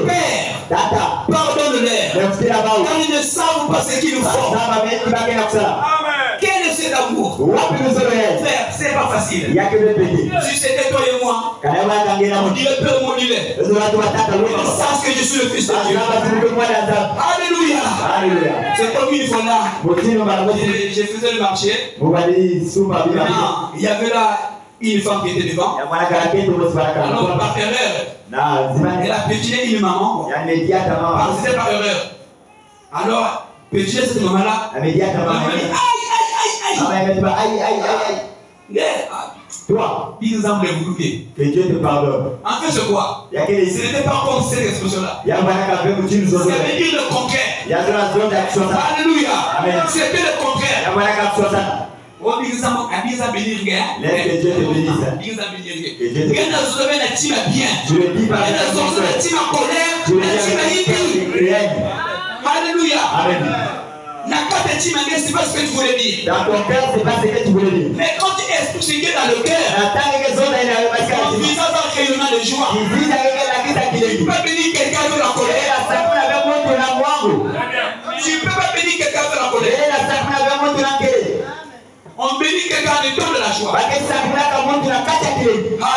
Père, pardonne-leur, car ils ne savent pas ce qu'ils font. Quel est cet amour? Frère, c'est pas facile. Si c'était toi et moi, on dirait Père mon Dieu, sache que je suis le fils de Dieu. Alléluia. C'est comme une fois là, je faisais le marché. Il y avait là une femme qui était devant. Alors par erreur, elle a pétiné une maman. C'était par erreur. Alors, pétiné cette maman-là, elle m'a dit aïe. Toi, Que Dieu te pardonne. en fait, c'est quoi? Il y a quelle Ce n'était pas comme cette expression-là. Il y a un Ça veut dire le conquête. il y a de la zone d'action. Alléluia. Amen. C'était le conquête. Il y a Oh, Bigazamo, Abiza Bénir, laisse que Dieu te bénisse. Tu le dis par Alléluia. Amen. C'est pas ce que tu voulais dire. Dans ton cœur, c'est pas ce que tu voulais dire. Mais quand tu expliques ce qui est dans le cœur, ton visage va rayonner de joie. Tu peux pas bénir quelqu'un avec la colère. Tu peux pas bénir quelqu'un avec la colère. On bénit quelqu'un en étant de la joie.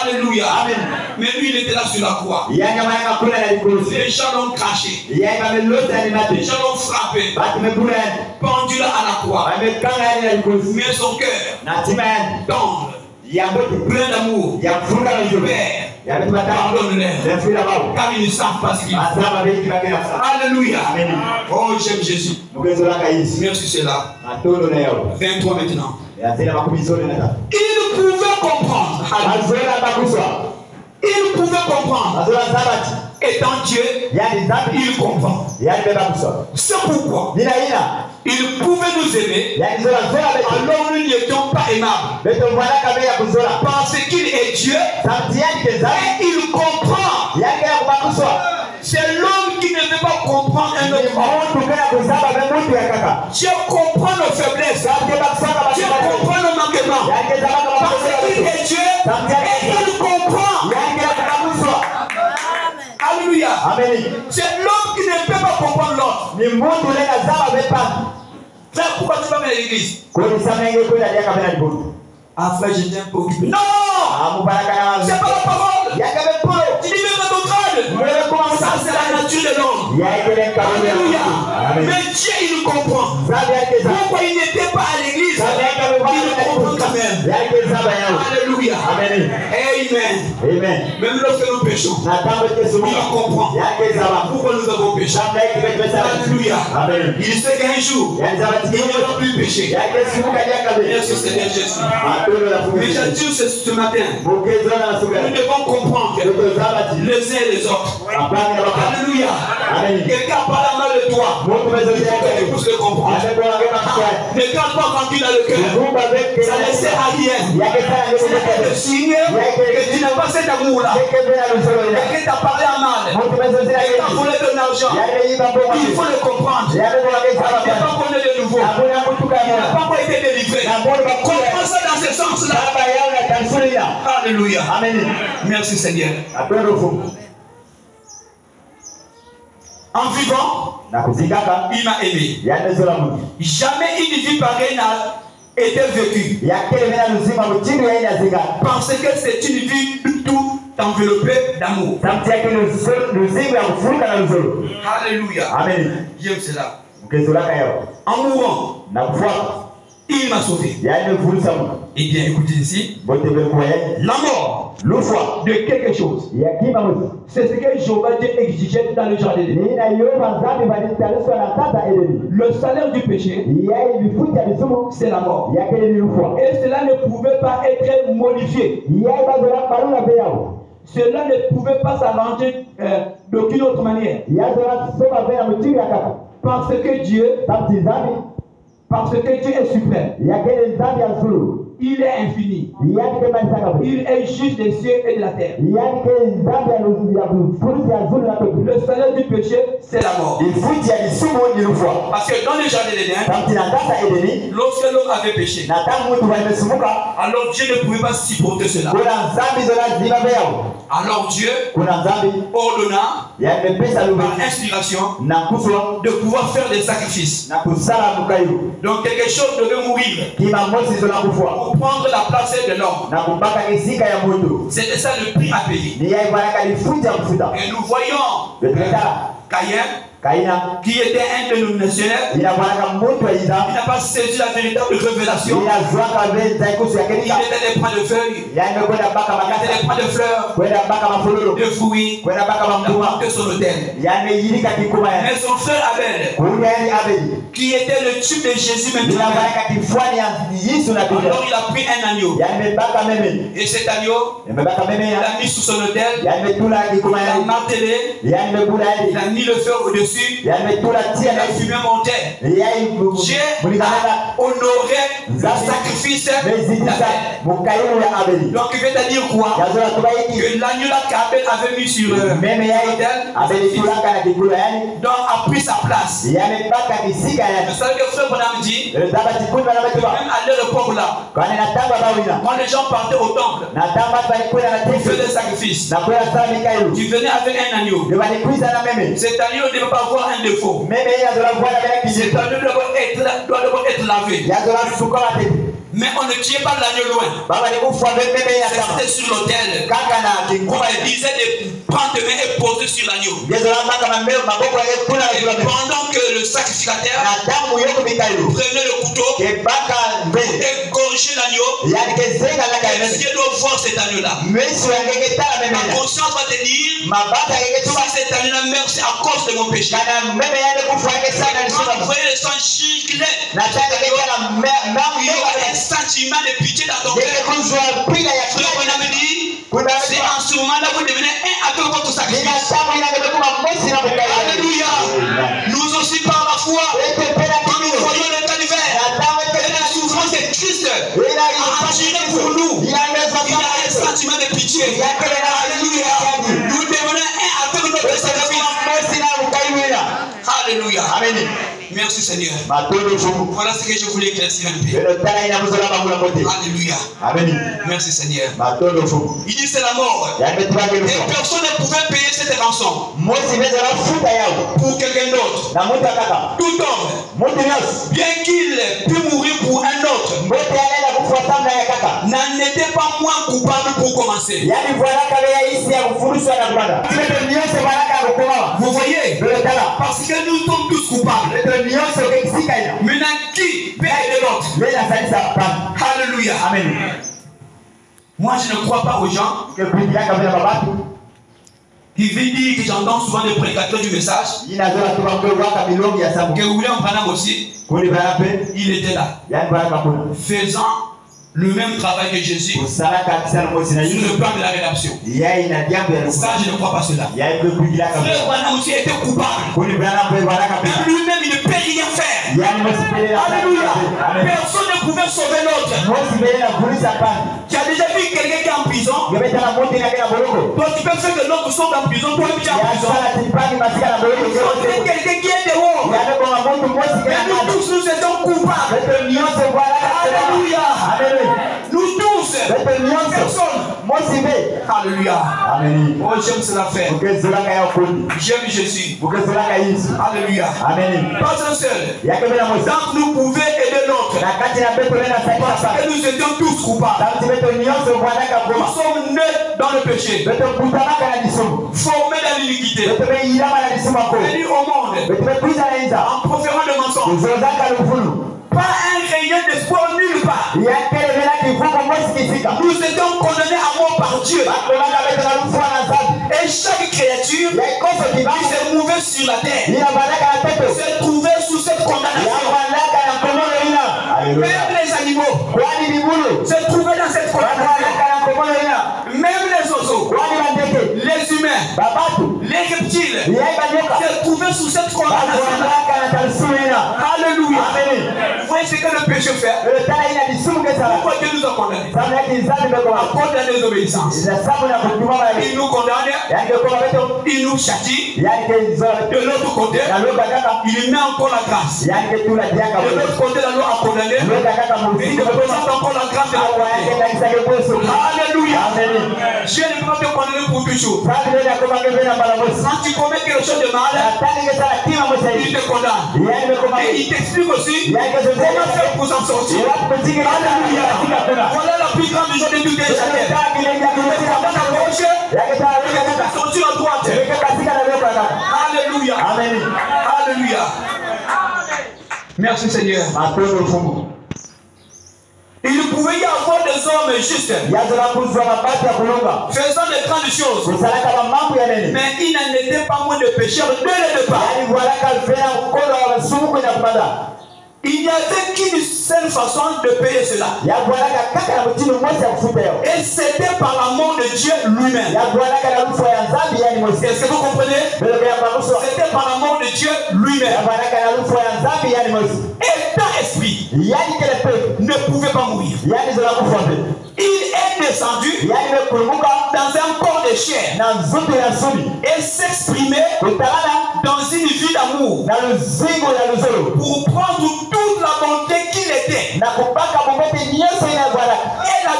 Alléluia. Amen. Mais lui, il était là sur la croix. Les gens l'ont craché. Les gens l'ont frappé. Pendu là à la croix. Mais son cœur tendre, plein d'amour. Père, pardonne-leur, car ils ne savent pas ce qu'ils font. Alléluia. Oh, j'aime Jésus. Merci, c'est là. 23 maintenant. Il pouvait comprendre. Il pouvait comprendre. Étant Dieu, il comprend. C'est pourquoi il pouvait nous aimer alors nous n'étions pas aimables. Parce qu'il est Dieu et il comprend. C'est l'homme qui ne veut pas comprendre un autre homme. Dieu comprend nos faiblesses. Dieu comprend nos manquements. Parce qu'il est Dieu et il comprend. Alléluia. C'est l'homme qui ne peut pas comprendre l'autre. Frère, pourquoi tu vas venir à l'église? Ah frère, j'étais un peu occupé. Non! C'est pas la parole. Tu dis même dans ton crâne. Ça, c'est la nature de l'homme. Alléluia. Mais Dieu, il nous comprend. Pourquoi il n'était pas à l'église? Il nous comprend quand même. Alléluia. Amen. Même lorsque nous péchons, il comprend pourquoi nous avons péché. Alléluia. Il sait qu'un jour, il ne va plus pécher. Merci Seigneur Jésus. Mais j'ai dit ce matin, nous devons comprendre les uns et les autres. Alléluia. Quelqu'un parle mal de toi. Il faut que tu puisses le comprendre. Ne garde pas tranquille dans le cœur. Ça ne sert à rien. C'est le signe que tu n'as pas cet amour-là. Quelqu'un t'a parlé à mal. Quelqu'un t'a volé ton argent. Il faut le comprendre. Il n'a pas connu de nouveau. Il n'a pas encore été délivré. Comprends ça dans ce sens-là. Alléluia. Merci Seigneur. En vivant, il m'a aimé. Jamais une vie pareille n'a été vécue. Parce que c'est une vie tout enveloppée d'amour. Alléluia. J'aime cela. En mourant, il m'a sauvé. Eh bien, écoutez ici. La mort de quelque chose. C'est ce que Jéhovah Dieu exigeait dans le jardin d'Éden. Le salaire du péché, c'est la mort. Et cela ne pouvait pas être modifié. Cela ne pouvait pas s'arranger d'aucune autre manière. Parce que Dieu est suprême. Il est infini. Il est juste des cieux et de la terre. Le salaire du péché, c'est la mort. Parce que dans le jardin d'Éden, lorsque l'homme avait péché, alors Dieu ne pouvait pas supporter cela. Alors Dieu ordonna par inspiration de pouvoir faire des sacrifices. Donc quelque chose devait mourir pour prendre la place de l'homme. C'était ça le prix à payer. Et nous voyons Caïn Kaina qui était un dénominationnel, il n'a pas saisi la véritable révélation. Il était des points de feuilles, il était des points de fleurs, de fruits, de son autel. Mais son frère Abel, qui était le type de Jésus maintenant, alors il a pris un agneau. Et cet agneau, il l'a mis sous son autel, il a martelé, il a mis le feu au-dessus, il a fumé monter. Dieu a honoré le sacrifice d'Abel. Donc il veut te dire quoi? Que l'agneau qu'Abel avait mis sur l'autel, donc a pris sa place. Vous savez que frère Bonham dit, même à leur époque là, quand les gens partaient au temple pour faire des sacrifices, tu venais avec un agneau. Cet agneau ne peut pas avoir un défaut. Cet agneau doit d'abord être lavé. Mais on ne tuait pas l'agneau loin. C'était sur l'autel. On disait de prendre tes mains et poser sur l'agneau. Pendant que le sacrificateur prenait le couteau et égorgeait l'agneau, Dieu doit voir cet agneau-là. Ma conscience va te dire, si cet agneau-là meurt, c'est à cause de mon péché. Vous voyez le sang gicler. Il y aura un sentiment de pitié dans ton cœur. Frère, on a dit, c'est en ce moment-là que vous devenez un avec votre sacrifice. Alléluia. Nous aussi par la foi, quand nous voyons le calvaire et la souffrance de Christ a agiré pour nous, il y a un sentiment de pitié. Alléluia. Nous devenons un avec notre sacrifice. Alléluia. Amen. Merci Seigneur. Voilà ce que je voulais éclaircir un peu. Alléluia. Amen. Merci Seigneur. Il dit c'est la mort. Et personne ne pouvait payer cette rançon pour quelqu'un d'autre. Tout homme, bien qu'il pût mourir pour un autre, n'en était pas moins coupable pour commencer. Vous voyez? Parce que nous sommes tous coupables. Maintenant, qui paie de l'autre? Alléluia. Amen. Moi, je ne crois pas aux gens qui viennent dire que j'entends souvent des prédicateurs du message. Que William Branham aussi, il était là, faisant le même travail que Jésus sur le plan de la rédemption. Ça, je ne crois pas cela. Frère Branham aussi était coupable. Même lui-même, il ne peut rien faire. Alléluia. Personne ne pouvait sauver l'autre. Tu as déjà vu quelqu'un qui est en prison? Toi, tu peux faire que l'autre sorte en prison. Toi, tu es en prison. Tu es quelqu'un qui est dehors. Mais nous tous, nous étions coupables. Alléluia. Nous tous, personne. Alléluia. Oh, j'aime cela faire. J'aime Jésus. Alléluia. Pas un seul. Donc nous pouvons aider l'autre. Parce que nous étions tous coupables. Nous sommes nés dans le péché, formés dans l'iniquité, venus au monde en proférant le mensonge. Pas un rayon d'espoir nulle part. Nous étions condamnés à mort par Dieu. Et chaque créature qui s'est mouvée sur la terre s'est trouvée sous cette condamnation. Même les animaux se trouvaient dans cette condamnation. Même les oiseaux, les humains, les reptiles se trouvaient sous cette condamnation. Alléluia. Vous voyez ce que le péché fait? Pourquoi Dieu nous a condamnés? À cause de la désobéissance. Il nous condamne, il nous châtie. De l'autre côté, il met encore la grâce. De l'autre côté, la loi a condamné. Et il nous présente encore la grâce de la loi. Alléluia. Dieu ne peut pas te condamner pour toujours. Quand tu commets quelque chose de mal, il te condamne. Et il t'explique aussi comment faire pour s'en sortir. Alléluia. Voilà la plus grande joie de toutes les jamais. Il te condamne à gauche, il te sortir à droite. Alléluia. Amen. Alléluia. Merci Seigneur. Il pouvait y avoir des hommes justes faisant de grandes choses, mais il n'en était pas moins de pécheurs dès le départ. Il n'y avait qu'une seule façon de payer cela. Et c'était par l'amour de Dieu lui-même. Est-ce que vous comprenez? C'était par l'amour de Dieu lui-même. Étant esprit, ne pouvait pas mourir. Il est descendu dans un corps de chair et s'exprimait dans une vie d'amour pour prendre toute la bonté qu'il était et la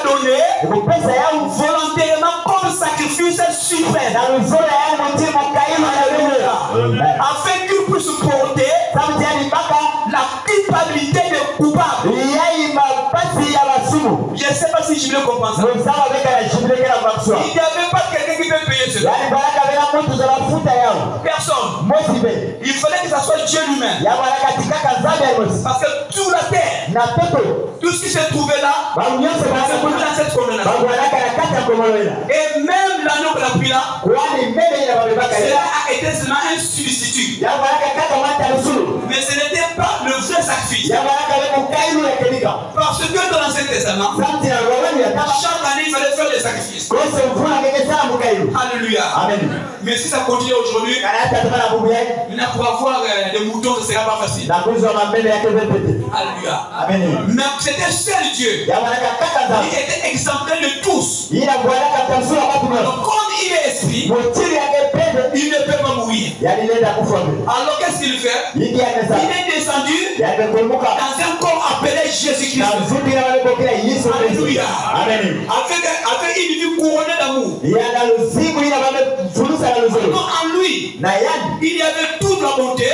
donner volontairement comme sacrifice suprême afin qu'il puisse porter la culpabilité des coupables. Je ne sais pas si je me comprends ça. Il n'y avait pas quelqu'un qui peut payer cela. Personne. Il fallait que ça soit Dieu lui-même. Parce que toute la terre, tout ce qui se trouvait là, c'est dans cette condamnation. Et même l'agneau qu'on a pris là, cela a été seulement un substitut. Mais ce n'était pas le vrai sacrifice. Parce que dans l'Ancien Testament, chaque année il fallait faire des sacrifices. Alléluia. Amen. Mais si ça continue aujourd'hui, pour avoir des moutons, ce ne sera pas facile. Alléluia. Amen. Mais c'était seul Dieu. Il était exemplaire de tous. Alors, comme il est esprit, il ne peut pas mourir. Alors qu'est-ce qu'il fait? Il est descendu dans un corps appelé Jésus-Christ. Alléluia. Amen. Avec une vie couronnée d'amour. En lui, il y avait toute la bonté,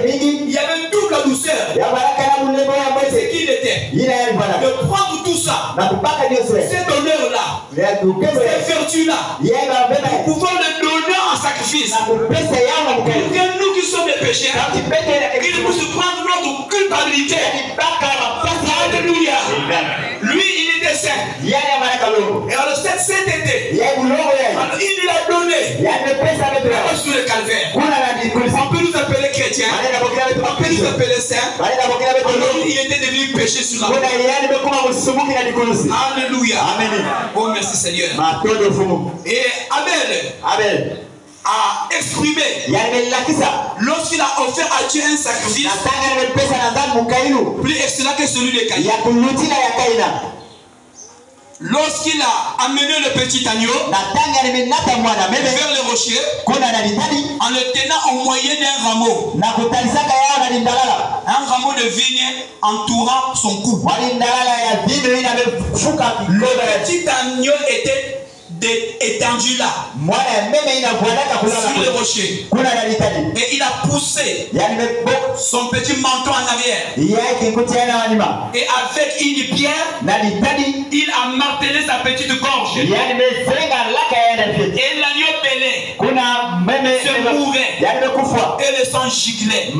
il y avait toute la douceur. C'est qui il était. De prendre tout ça, cet honneur-là, cette vertu-là, nous pouvons le donner en sacrifice. Pour que nous qui sommes des pécheurs, qu'il puisse prendre notre culpabilité. Alléluia. Lui, il était saint. Et alors cet été, alors il l'a donné sur le calvaire. On peut nous appeler chrétiens, on peut nous appeler saints. Alors il était devenu péché sur la croix. Alléluia. Oh merci Seigneur. Et Abel a exprimé lorsqu'il a offert à Dieu un sacrifice plus excellent que celui de Caïn. Lorsqu'il a amené le petit agneau vers le rocher en le tenant au moyen d'un rameau, un rameau de vigne entourant son cou. Le petit agneau était étendu là sur le rocher et il a poussé son petit menton en arrière et avec une pierre il a martelé sa petite gorge et l'agneau belé se mourait et le sang giclait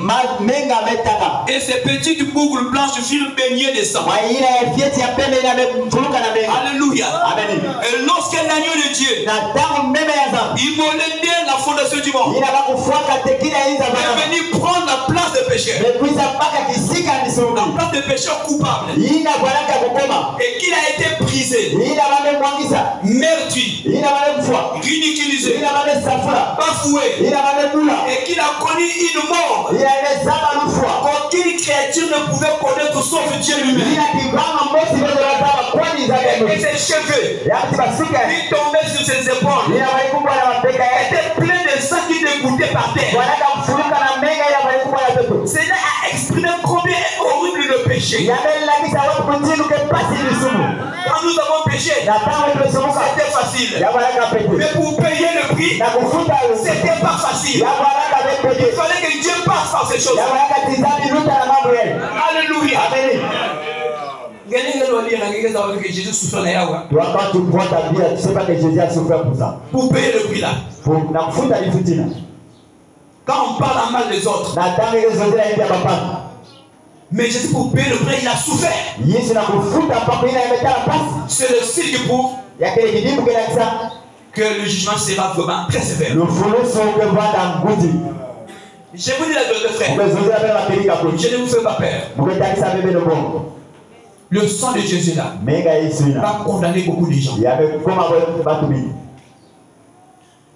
et ces petites boucles blanches furent baignées de sang. Alléluia. Et lorsque l'agneau de Dieu il volait dès la fondation du monde, il est venu prendre la place de pécheur, la place de pécheur coupable, et qu'il a été brisé, merdi, ridiculisé, bafoué, et qu'il a connu une mort qu'aucune créature ne pouvait connaître sauf Dieu lui-même. Et ses cheveux il tombait sur ses épaules, était plein de sang qui dégouttait par terre. Cela a exprimé combien est horrible le péché. Quand nous avons péché, c'était facile. Mais pour payer le prix, c'était pas facile. Il fallait que Dieu passe par ces choses. Alléluia. Quand tu prends ta vie, tu ne sais pas que Jésus a souffert pour ça. Pour payer le prix là. Quand on parle mal des autres. Mais Jésus, pour payer le prix, il a souffert. C'est le signe qui prouve que le jugement sera vraiment très sévère. Je vous dis la vérité, frère. Je ne vous fais pas peur. Le sang de Jésus là va condamner beaucoup de gens.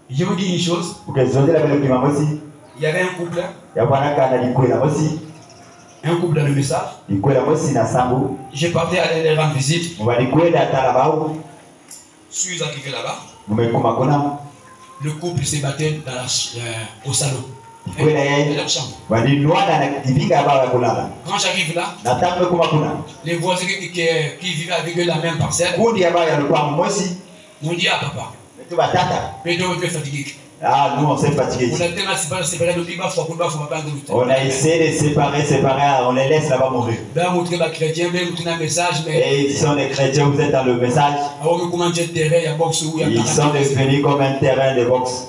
Je vous dis une chose. Il y avait un couple. Un couple dans le message. J'ai parti aller les rendre visite. Je suis arrivé là-bas. Le couple s'est battu au salon. Dans leur chambre. Quand j'arrive là, les voisins qui vivent avec eux la même parcelle m'ont dit à papa, mais donc tu es fatigué. Ah, nous on s'est fatigué. On a essayé de séparer, on les laisse là-bas mourir. Et ils sont des chrétiens, vous êtes dans le message. Ils sont devenus comme un terrain de boxe.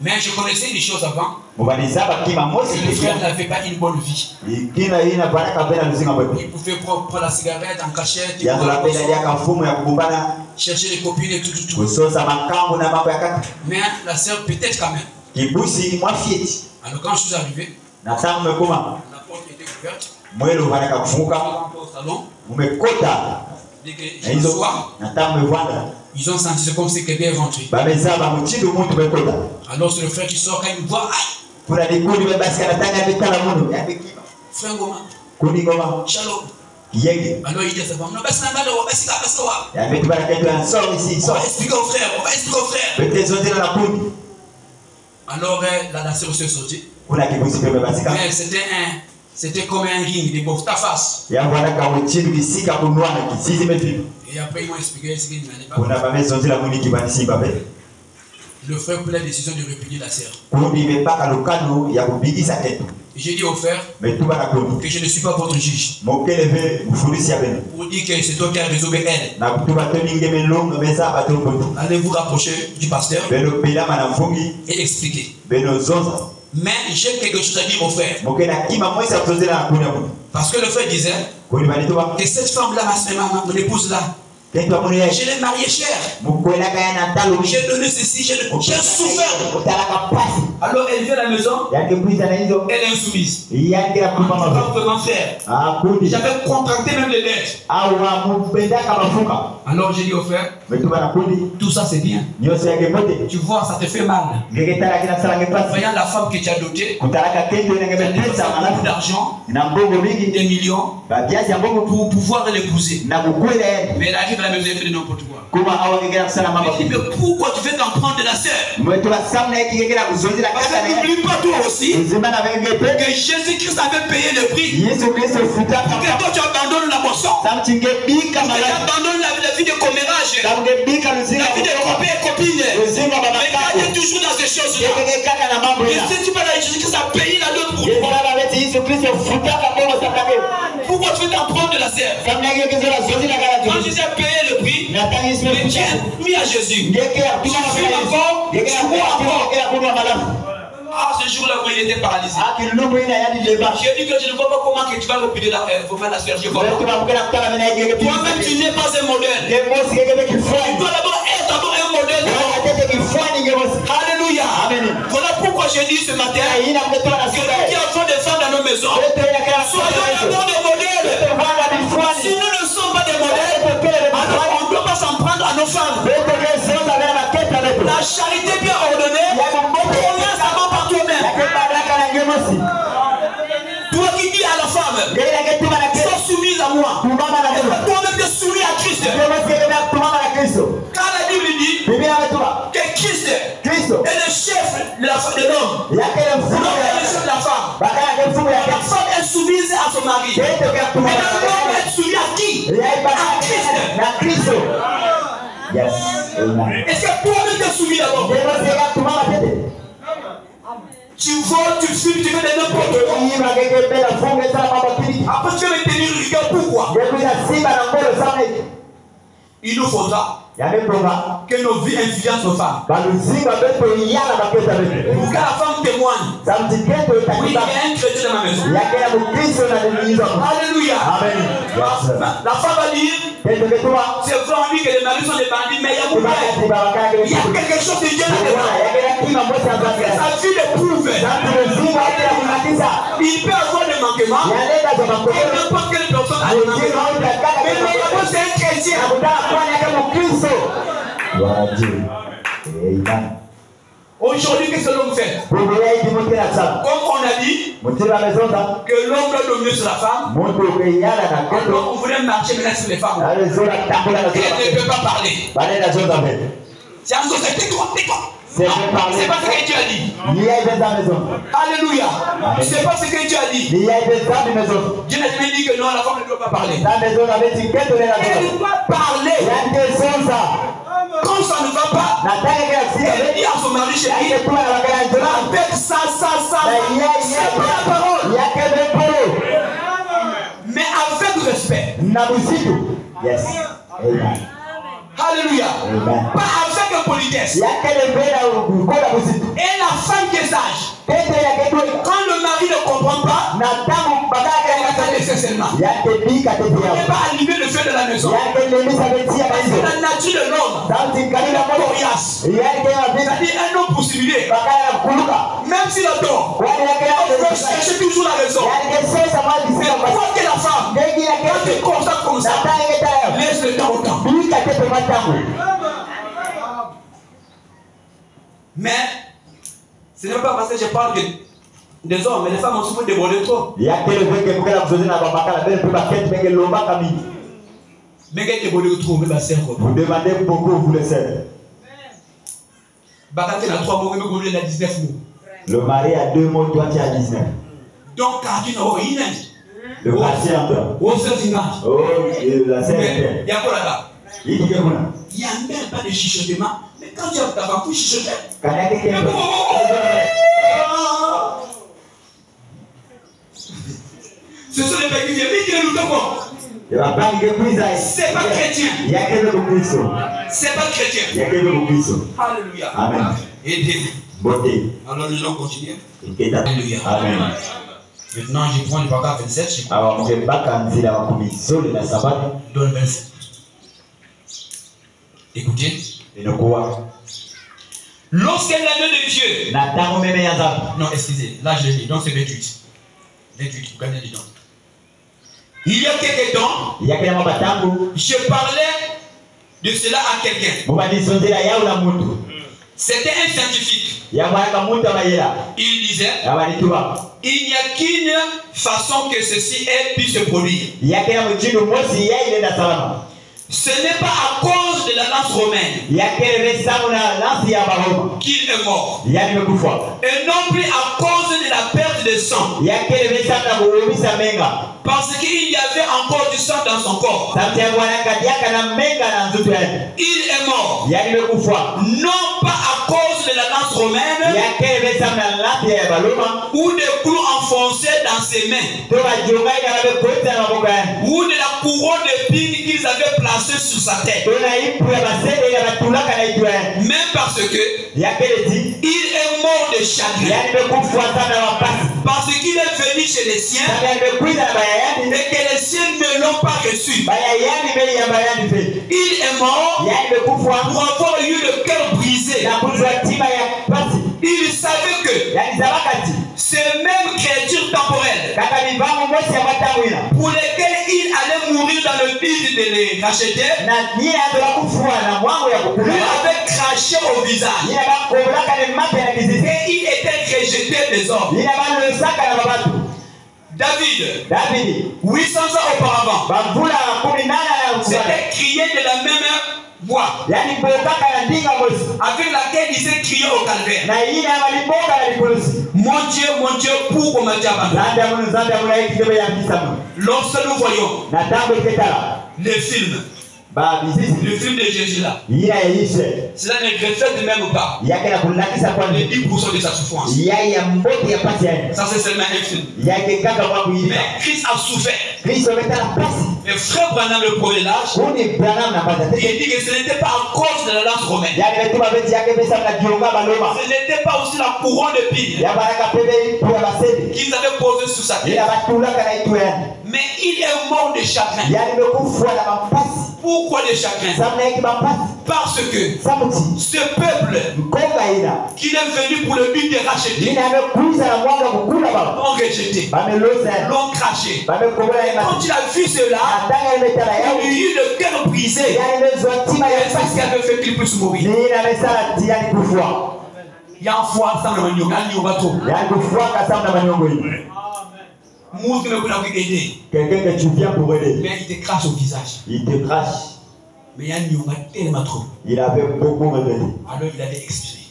Mais je connaissais des choses avant. Le frère n'avait pas une bonne vie. Il pouvait prendre la cigarette en cachette, chercher les copines et tout. Mais la sœur peut-être quand même. Alors quand je suis arrivé, la porte était ouverte. Ils ont senti c'est comme si quelqu'un est rentré. Alors c'est le frère qui sort quand il me voit. Frère Goma. Shalom. Alors il dit à sa femme, on va expliquer au frère. Alors la sœur s'est sortie. Mais c'était comme un ring de boxe ta face. Et après ils m'ont expliqué ce qu'il n'allait pas. Le frère prenait la décision de répudier la sœur. J'ai dit au frère que je ne suis pas votre juge. Pour dire que c'est toi qui as raison avec elle. Allez vous rapprocher du pasteur et expliquer. Mais j'ai quelque chose à dire au frère. Parce que le frère disait que cette femme-là, mon épouse-là, je l'ai mariée chère. J'ai donné ceci, j'ai souffert. Alors elle vient à la maison, elle est insoumise. Vraiment frère. J'avais contracté même les dettes. Alors j'ai dit au frère, tout ça c'est bien. Tu vois, ça te fait mal. Voyant la femme que tu as dotée, tu as dépensé beaucoup d'argent, des millions, pour pouvoir l'épouser. Mais elle arrive à la maison et fait n'importe quoi. Mais pourquoi tu veux t'en prendre de la sœur? Parce que n'oublie pas toi aussi que Jésus-Christ avait payé le prix pour que toi tu abandonnes la boisson, que tu abandonnes la vie de commérage, la vie de copains et copines, mais garde toujours dans ces choses-là. Et si tu vas là, Jésus-Christ a payé la dot pour toi. Pourquoi tu veux t'en prendre de la sœur? Quand Jésus a payé le prix, mais tu es mis à Jésus. Tu fumes encore, tu bois encore. Ah, ce jour-là où il était paralysé. J'ai dit que je ne vois pas comment que tu vas repudier la sœur. Je vois pas. Toi-même, tu n'es pas un modèle. Tu dois d'abord être un modèle. Alléluia. Voilà pourquoi je dis ce matin que nous qui avons des femmes dans nos maisons, soyons d'abord des modèles. Si nous ne sommes pas des modèles, alors on ne peut pas s'en prendre à nos femmes. La charité bien ordonnée, commence d'abord par toi-même. Toi qui dis à la femme, sois soumise à moi. Toi-même tu es soumis à Christ. Quand la Bible dit que Christ est le chef de l'homme, l'homme est le chef de la femme. La femme est soumise à son mari. Mais l'homme est soumis à qui? À Christ. Yes. Est-ce que toi-même tu es soumis d'abord? Tu voles, tu fumes, tu fais des n'importe quoi. Après tu vas me tenir rigueur. Pourquoi? Il nous faudra que nos vies influencent nos femmes. Pour que la femme témoigne. Oui, il y a un chrétien dans ma maison. Alléluia. La femme va dire, c'est vrai, on dit que les maris sont des bandits, mais il y a quelque chose de Dieu là-dedans. Sa vie le prouve. Il peut avoir des manquements. Et n'importe quelle personne a des manquements. Mais c'est un chrétien. Aujourd'hui, qu'est-ce que l'homme fait? Comme on a dit que l'homme doit dominer sur la femme, on voulait marcher maintenant sur les femmes. Elle ne peut pas parler. C'est en société, tais-toi. C'est pas ce que Dieu a dit. Alléluia. C'est pas ce que Dieu a dit. Dieu n'a jamais dit que non, la femme ne doit pas parler. Elle doit parler. Quand ça ne va pas, elle dit à son mari chéri, avec ça, c'est pas la parole. Mais avec respect. Yes. Amen. Alléluia. Pas avec politesse. Et la femme qui est sage, quand le mari ne comprend pas, elle va te laisser seulement. Elle ne peut pas allumer le feu de la maison. Parce que la nature de l'homme est coriace. C'est-à-dire un homme pour s'humilier. Même s'il a tort, on veut chercher toujours la raison. Mais quoi que la femme, quand tu constates comme ça, laisse le temps au temps. Mais ce n'est pas parce que je parle des hommes, mais les femmes ont souvent débordé trop. Mais qu'elles débordent trop, mais ma sœur. Vous demandez beaucoup, vous le savez. Le mari a 2 mots, toi tu as 19. Donc, quand tu n'as rien, le patient. Oh, c'est une image. Oh, la scène. Il y a quoi là-bas? Il n'y a même pas de chuchotement. Mais quand tu as ta femme pour chuchoter, ce sont les pays qui viennent, qui nous demandent. C'est pas chrétien. C'est pas chrétien. Alléluia. Amen. Aidez-vous. Alors nous allons continuer. Alléluia. Amen. Maintenant, je prends le paragraphe 27. Donne 27. Écoutez. Lorsque l'agneau de Dieu. Non, excusez, là je l'ai dit, donc c'est 28. 28, vous gagnez dedans. Il y a quelques temps, je parlais de cela à quelqu'un. C'était un scientifique. Il disait, il n'y a qu'une façon que ceci puisse se produire. Ce n'est pas à cause de la lance romaine qu'il est mort. Et non plus à cause de la perte de sang. Parce qu'il y avait encore du sang dans son corps. Il est mort. Non pas à cause de la lance romaine ou des clous enfoncés dans ses mains ou de la couronne d'épines qu'ils avaient placée sur sa tête. Même parce que il est mort de chagrin. Parce qu'il est venu chez les siens et que les siens ne l'ont pas reçu. Il est mort pour avoir eu le cœur brisé. Il savait que ces mêmes créatures temporelles pour lesquelles il allait mourir dans le but de les racheter, lui avait craché au visage. Et il était rejeté des hommes. David, 800 ans auparavant, c'était crié de la même voix avec laquelle il s'est crié au calvaire. Mon Dieu, pourquoi m'as-tu abandonné? Lorsque nous voyons les films Le film de Jésus là. Cela ne reflète même pas les 10% de sa souffrance. Ça c'est seulement un film. Mais Christ a souffert. Et frère Branham, le premier âge, il dit que ce n'était pas à cause de la lance romaine. Ce n'était pas aussi la couronne d'épines qu'ils avaient posée sur sa tête. Mais il est mort de chagrin. Pourquoi de chagrin? Parce que ce peuple qui est venu pour le but de racheter l'ont rejeté, l'ont craché. Quand il a vu cela, il a eu le cœur brisé. Et c'est ce qui avait fait qu'il puisse mourir. Il y a un foie sans le manioc, quelqu'un que tu viens pour aider. Mais il te crache au visage. Il te crache. Mais il y a un tellement trop. Il avait beaucoup révélé. Alors il avait expiré.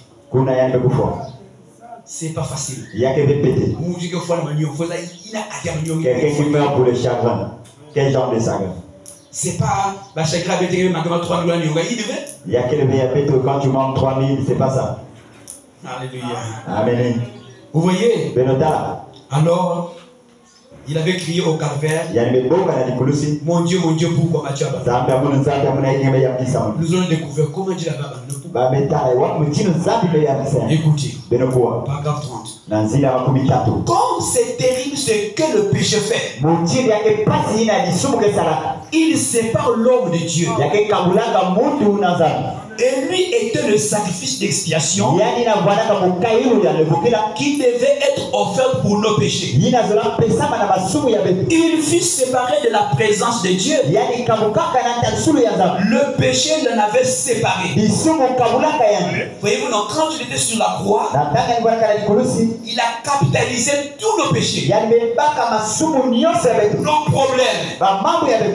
C'est pas facile. Il y a que des pétés. Quelqu'un qui meurt pour le chagrin. Quel genre de chagrin? C'est pas la chagrin avec les magasins 3 000 euros. Il y a que le pété quand tu manques 3 000, c'est pas ça. Alléluia. Amen. Vous voyez? Benota. Alors, il avait crié au calvaire. Mon Dieu, pourquoi m'as-tu abandonné? Nous allons découvrir comment Dieu l'avait abandonné. Écoutez, paragraphe 30. Comme c'est terrible ce que le péché fait, il sépare l'homme de Dieu. Et lui était le sacrifice d'expiation qui devait être offert pour nos péchés. Il fut séparé de la présence de Dieu. Le péché l'en avait séparé. Voyez-vous, donc, quand il était sur la croix, il a capitalisé tous nos péchés, nos problèmes,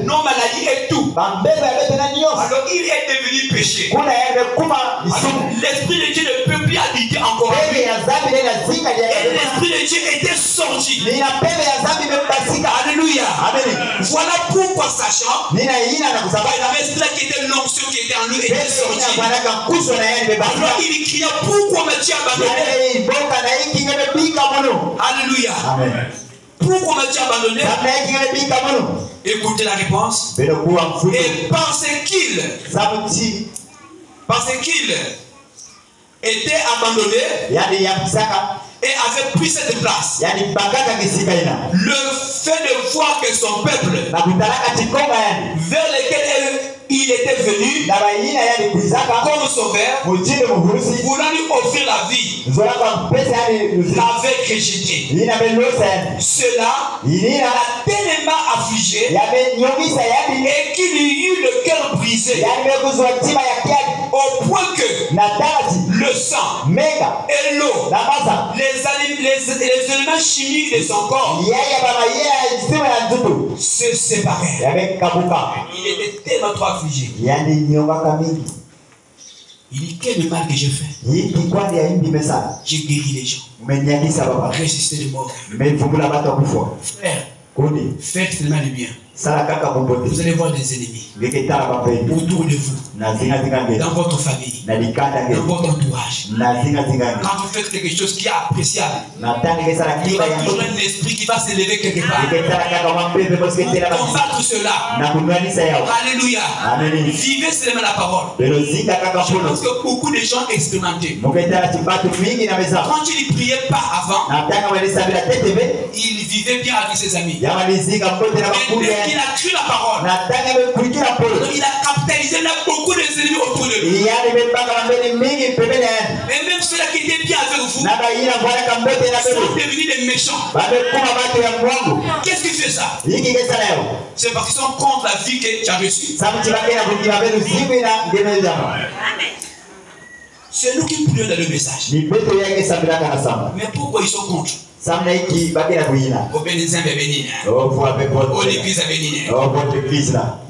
nos maladies et tout. Alors il est devenu péché. L'Esprit de Dieu ne peut plus habiter encore. Et l'Esprit de Dieu était sorti. Alléluia. Voilà pourquoi, sachant, l'Esprit qui était l'onction qui était en lui était sorti. Alors il cria, pourquoi m'as-tu abandonné? Alléluia. Pourquoi m'as-tu abandonné? Écoutez la réponse. Et parce qu'il était abandonné et avait pris cette place, le fait de voir que son peuple vers lequel il était venu comme sauveur, voulant lui offrir la vie, l'avait rejeté. Cela l'a tellement affligé et qu'il eut le cœur brisé au point que le sang et l'eau, les éléments chimiques de son corps se séparaient. Il était tellement trop affligé. Il dit, quel mal que je fais? J'ai guéri les gens, résisté les morts. Frère, faites tellement de bien. Vous allez voir des ennemis autour de vous, dans votre famille, dans votre entourage. Quand vous faites quelque chose qui est appréciable, il y aura toujours un esprit qui va s'élever quelque part. Combattre cela. Alléluia. Vivez seulement la parole. Je pense que beaucoup de gens expérimentés, quand ils ne priaient pas avant, ils vivaient bien avec ses amis. Il a cru la parole. Il a capitalisé là beaucoup d'ennemis autour de lui. Et même ceux-là qui étaient bien avec vous sont devenus des méchants. Qu'est-ce qui fait ça? C'est parce qu'ils sont contre la vie que tu as reçue. C'est nous qui prions dans le message. Mais pourquoi ils sont contre?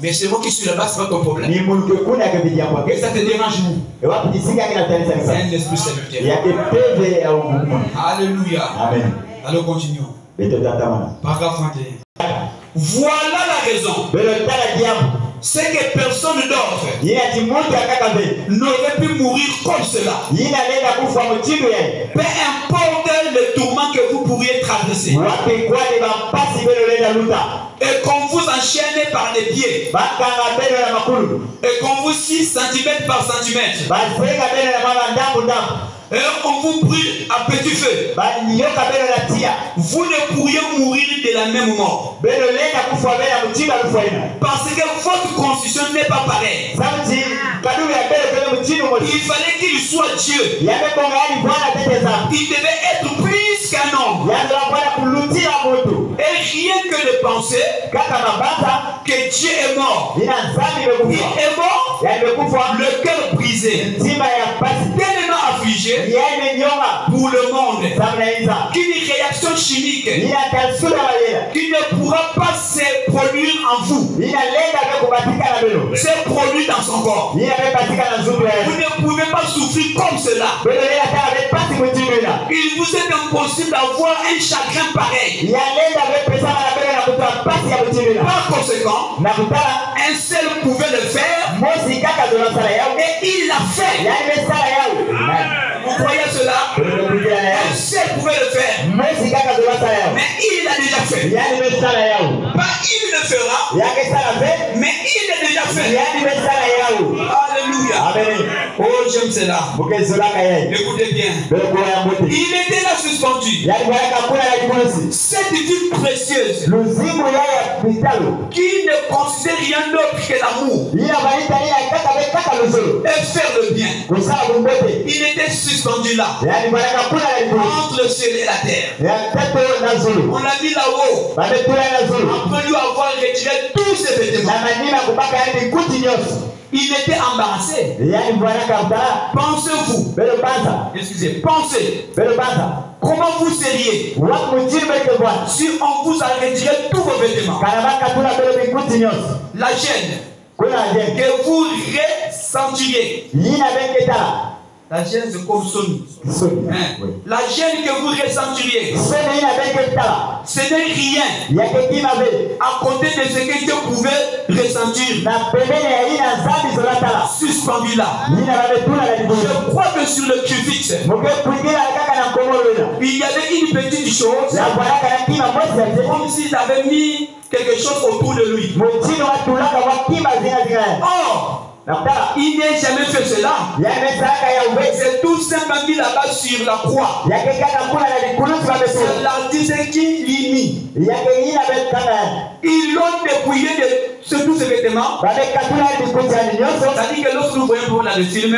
Mais c'est moi qui suis là-bas, c'est pas ton problème. Et ça te dérange où? C'est un esprit salutaire. Alléluia. Amen. Alors continuons. Paragraphe 31. Voilà la raison c'est que personne d'autre Yeye ati mtu akakabe. n'aurait pu mourir comme cela. Yeye anaenda kufa mtindo yeye. Peu importe le tourment que vous pourriez traverser. Wapi kwa ni bapasi belo lenda luta. Et qu'on vous enchaîne par les pieds. Bakanga belo la makulu. Et qu'on vous 6 cm par centimètre. Bafrega belo la mama ndambu ndambu. Et on vous brûle à petit feu. Banyoka belo la tia. Vous ne pourriez mourir de la même mort. Belo lenda kufa bela mtindo kufa ina. Parce que votre constitution n'est pas pareille. Samti kadu ya belo mtindo mo. Il fallait qu'il soit Dieu. Yabe konga ali bwana teteza. Il devait être plus qu'un homme. Yabe bwana kulutia moto. Et rien que de penser que Dieu est mort. Il est mort, le cœur brisé, tellement affligé pour le monde qu'une réaction chimique qui ne pourra pas se produire en vous se produit dans son corps. Vous ne pouvez pas souffrir comme cela. Il vous est impossible d'avoir un chagrin pareil. Par conséquent, un seul pouvait le faire et il l'a fait. Vous croyez cela? Un seul pouvait le faire, mais il l'a déjà fait. Pas il le fera, mais il l'a déjà fait. Alléluia. Oh, j'aime cela. Écoutez bien. Il était là suspendu. Cette vie précieuse qui ne considère rien d'autre que l'amour et faire le bien. Il était suspendu là entre le ciel et la terre. On l'a mis là-haut après lui avoir retiré tous ses vêtements. Il était embarrassé. Pensez-vous, excusez, pensez, comment vous seriez si on vous a retiré tous vos vêtements? La gêne que vous ressentiriez. La gêne, c'est comme Sony. La gêne que vous ressentiriez, ce n'est rien à côté de ce que Dieu pouvait ressentir. Suspendu là. Je crois que sur le crucifix, il y avait une petite chose, comme s'ils avaient mis quelque chose autour de lui. Or, il n'est jamais fait cela. C'est tout simplement mis là-bas sur la croix. C'est l'artiste qui l'imite. Ils l'ont dépouillé de tous ses vêtements. C'est-à-dire que lorsque nous voyons dans le film,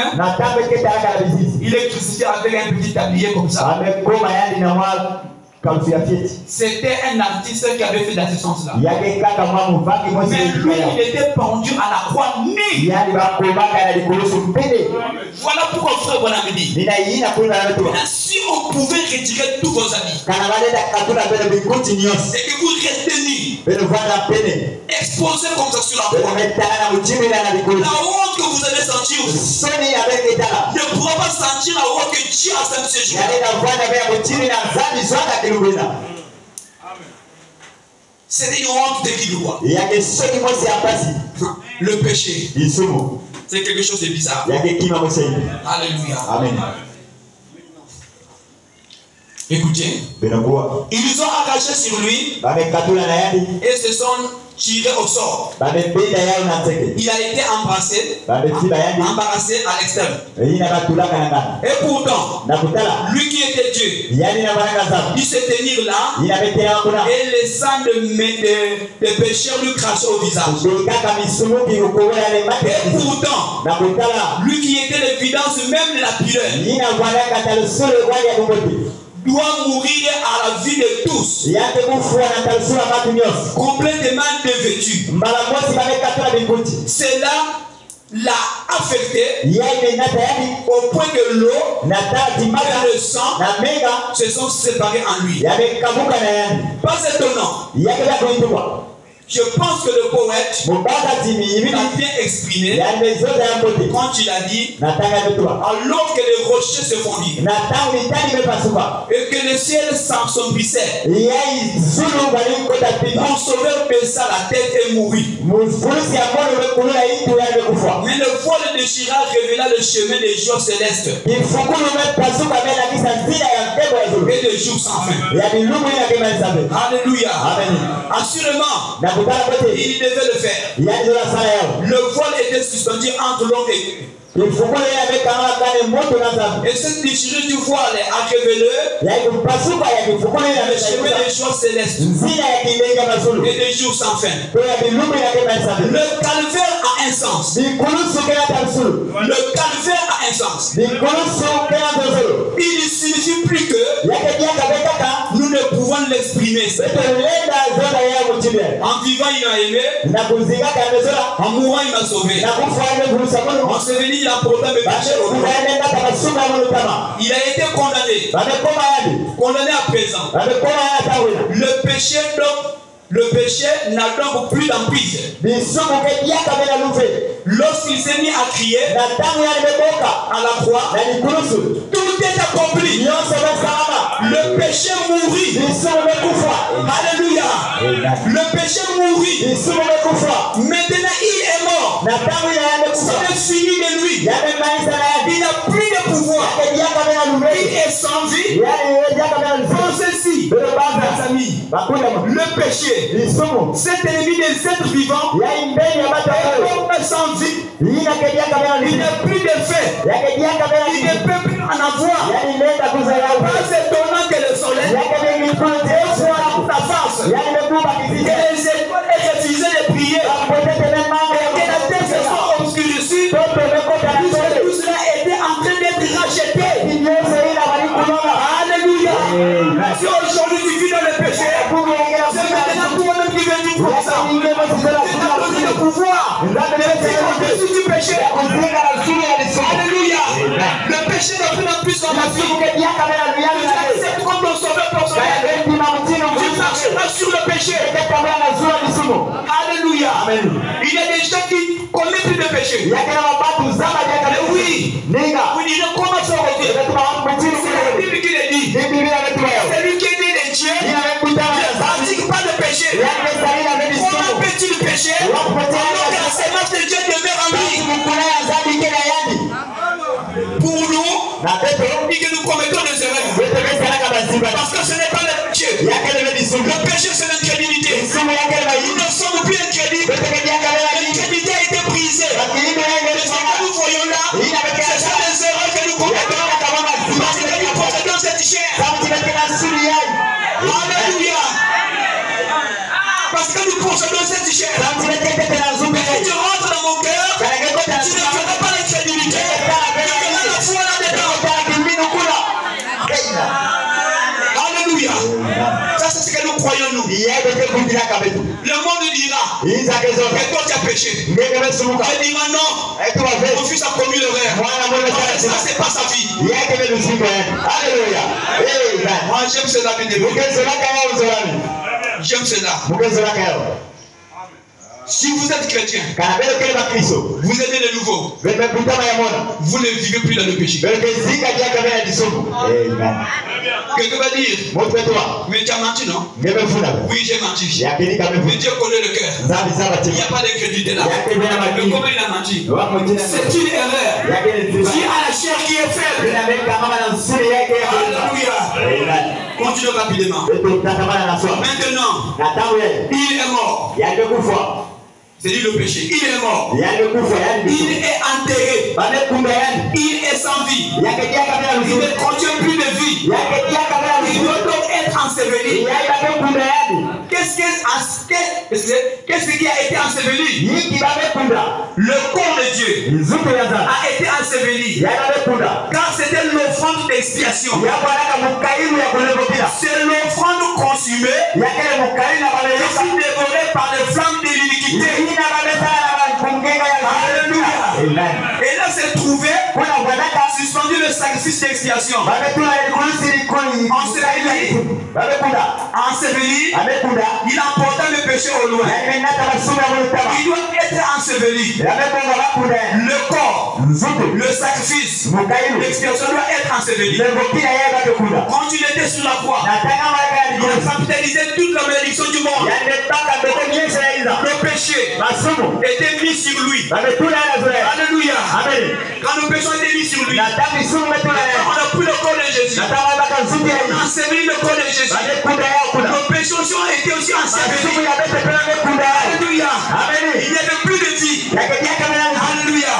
il est crucifié avec un petit tablier comme ça. C'était un artiste qui avait fait dans ce sens-là. Mais lui, il était pendu à la croix nue. Voilà pourquoi frère Bonham dit, si on pouvait retirer tous vos habits et que vous restez nus, exposé comme ça sur la croix, la honte que vous allez sentir ne pourra pas sentir la honte que Dieu a senti ce jour. C'est une honte de qui doit. Le péché, c'est quelque chose de bizarre. Alléluia. Amen. Écoutez, ils ont arraché sur lui et se sont tirés au sort. Il a été embrassé à l'extrême. Et pourtant, lui qui était Dieu, il se tenir là et les sangs de pécheurs lui crachaient au visage. Et pourtant, lui qui était l'évidence même de la pudeur, doit mourir à la vie de tous, complètement dévêtu. Cela l'a affecté au point que l'eau et le sang se sont séparés en lui. Pas étonnant. Je pense que le poète a bien exprimé quand il a dit alors que les rochers se fondirent et que le ciel s'ensombrissait, mon sauveur baissa la tête et mourut. Mais le vol déchira révéla le chemin des jours célestes et des jours sans fin. Alléluia. Assurément, il devait le faire. Le vol était suspendu entre l'homme et Dieu. Et cette déchirure du voile a révélé le chemin des jours célestes et des jours sans fin. Le calvaire a un sens. Le calvaire a un sens. Il ne signifie plus que nous ne pouvons l'exprimer. En vivant, il m'a aimé. En mourant, il m'a sauvé. En se venir, il a porté mes péchés. Il a été condamné. Condamné à présent. Le péché n'a donc plus d'emprise. Lorsqu'il s'est mis à crier à la croix, tout est accompli. Le péché mourit. Alléluia. Le péché mourit. Maintenant il est mort. C'est fini de lui. Il n'a plus de pouvoir. Il est sans vie. Pour ceci, mes amis, le péché, cet ennemi des êtres vivants, est sans vie. Il n'a plus de fait. Il ne peut plus en avoir. Pas étonnant que le soleil soit ta face. Que les étoiles aient refusé de prier. Que la terre se soit obscurcie. Puisque tout cela était en train d'être racheté. Alléluia. Si aujourd'hui tu vis dans le péché, c'est maintenant toi-même qui viens dire comme ça. Tu n'as pas le pouvoir. Au-dessus du péché. Alléluia. Le péché n'a plus d'emprise dans ma vie. Tu acceptes comme ton sauveur personnel. Tu marcheras sur le péché. Alléluia. Il y a des gens qui commettent plus de péché. Oui. Oui, il ne commence pas à dire. C'est la Bible qui le dit. C'est lui qui est né de Dieu. Il ne pratique pas de péché. Comment peut-il pécher alors que la sémence de Dieu demeure en lui? Pour nous, on dit que nous commettons des erreurs. Parce que ce n'est pas le péché. Le péché, c'est l'incrédulité. Nous ne sommes plus incrédules. L'incrédulité a été brisée. Ce que nous voyons là, ce sont des erreurs que nous commettons. Parce que nous possédons cette chair. Alléluia. Parce que nous possédons cette chair. Si tu rentres dans mon cœur, tu ne feras pas l'incrédulité. Tu verras la foi là-dedans. Alléluia. Ça, c'est ce que nous croyons, nous. Le monde dira que toi tu as péché. Il dira non. Mon fils a commis l'erreur. Ça, c'est pas sa vie. Alléluia. Moi, j'aime cela, bien aimé. J'aime cela. Si vous êtes chrétien, vous êtes de nouveau. Vous ne vivez plus dans le péché. Quelqu'un va dire, mais tu as menti, non? Oui, j'ai menti. Mais Dieu connaît le cœur. Il n'y a pas d'incrédulité là. Mais comment il a menti? C'est une erreur. Qui a la chair qui est faible. Alléluia. Continuons rapidement. Maintenant, il est mort. C'est lui le péché. Il est mort. Il est enterré. Il est sans vie. Il ne contient plus de vie. Il doit donc être enseveli. Qu'est-ce qui a été enseveli? Le corps de Dieu a été enseveli. Car c'était l'offrande d'expiation. C'est l'offrande consumée qui fut dévorée par les flammes de l'iniquité. Alléluia. Et là c'est trouvé suspendu le sacrifice d'expiation. Enseveli, il emporta le péché au loin. Il doit être enseveli. Le corps, le sacrifice d'expiation doit être enseveli. Quand il était sur la croix, il a capitalisé toute la malédiction du monde. Le péché était mis sur lui. Alléluia. Quand le péché était mis sur lui, on a pris le corps de Jésus. On a enseveli le corps de Jésus. Nos péchés aussi ont été aussi ensevelis. Alléluia. Il n'y avait plus de vie. Alléluia.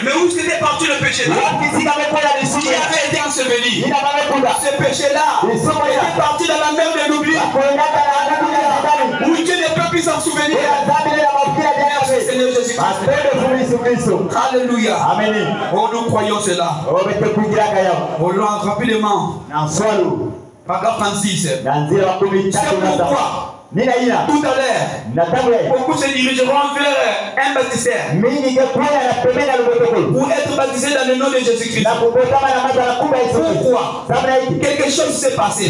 Mais où était parti le péché là? Il avait été enseveli. Ce péché-là était parti dans la mer de l'oubli. Où Dieu ne peut plus s'en souvenir. Seigneur Jésus. Alléluia. Oh, nous croyons cela. Oh, rapidement. Paragraphe 36. C'est pourquoi tout à l'heure, beaucoup se dirigeront vers un baptistère pour être baptisé dans le nom de Jésus-Christ. Pourquoi? Quelque chose s'est passé.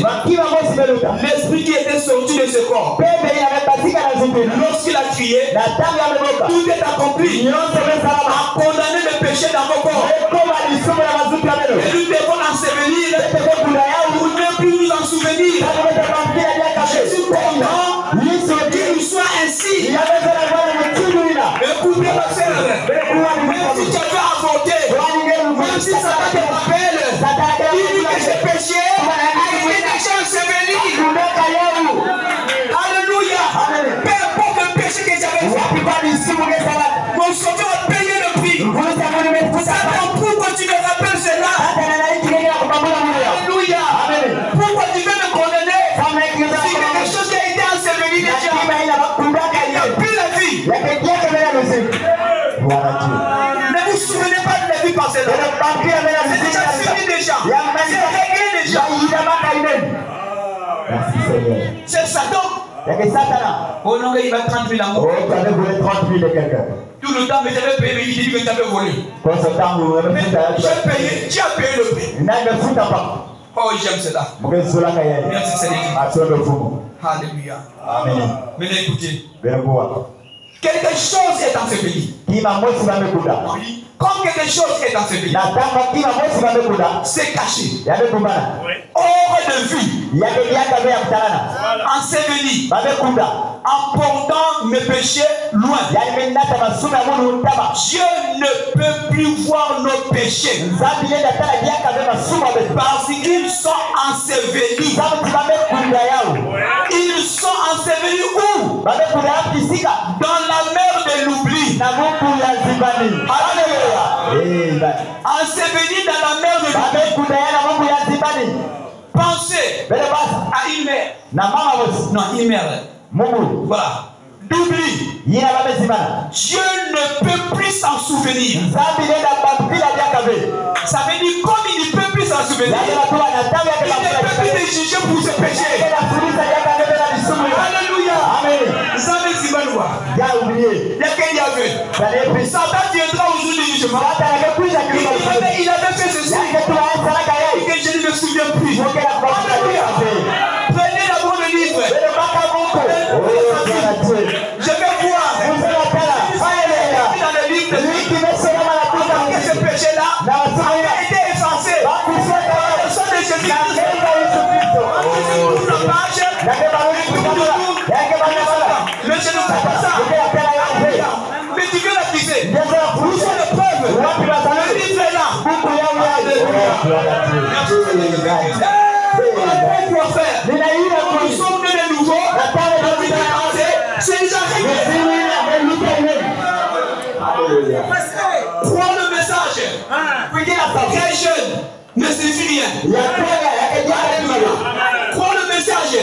L'esprit qui était sorti de ce corps, lorsqu'il a crié, tout est accompli. A condamné le péché dans vos corps. Et nous devons l'ensevelir pour ne plus nous en souvenir. Jésus content qu'il soit ainsi. Écoutez ma soeur, même si tu avais avorté, même si Satan te rappelle, dis-lui que ce péché a été déjà enseveli. Alléluia. Peu importe le péché que j'avais fait, mon sauveur a payé le prix. Satan, pourquoi tu me rappelles cela? Alléluia. Pourquoi tu veux me condamner? Si quelque chose qui a été enseveli déjà, il n'y a plus la vie. Ne vous souvenez pas de la vie passée là. C'est déjà fini déjà. C'est réglé déjà. C'est Satan. Oh non, il va 30 000 amours. Tout le temps, mais j'avais payé, mais il dit que tu avais volé. J'ai payé, tu as payé le prix. Oh, j'aime cela. Merci Seigneur. Alléluia. Amen. Mais écoutez, quelque chose est enseveli. Comme quelque chose est enseveli, c'est caché. Hors de vue. Enseveli. Emportant mes péchés loin. Dieu ne peut plus voir nos péchés. Parce qu'ils sont ensevelis. Ils sont ensevelis où? Dans la mer de l'oubli. Ensevelis dans la mer de l'oubli. Pensez à une mer. Non, une mer. Voilà. D'oubli. Dieu ne peut plus s'en souvenir. Ça veut dire comme il ne peut plus s'en souvenir, il ne peut plus les juger pour ce péché. Alléluia. Amen. Satan viendra au jour du jugement. Il avait fait ceci. Et que je ne me souviens plus. Alléluia. Prenez d'abord le livre. Je vais voir. Dans le livre de lui que ce péché-là a été effacé. La personne de Jésus-Christ. Mais je ne fais pas ça. Mais tu veux l'accuser. Où sont les preuves? Le livre est là. Quoi faire? Nous sommes de nouveau. C'est déjà réglé. Crois le message. Très jeune ne suffit rien. Crois le message.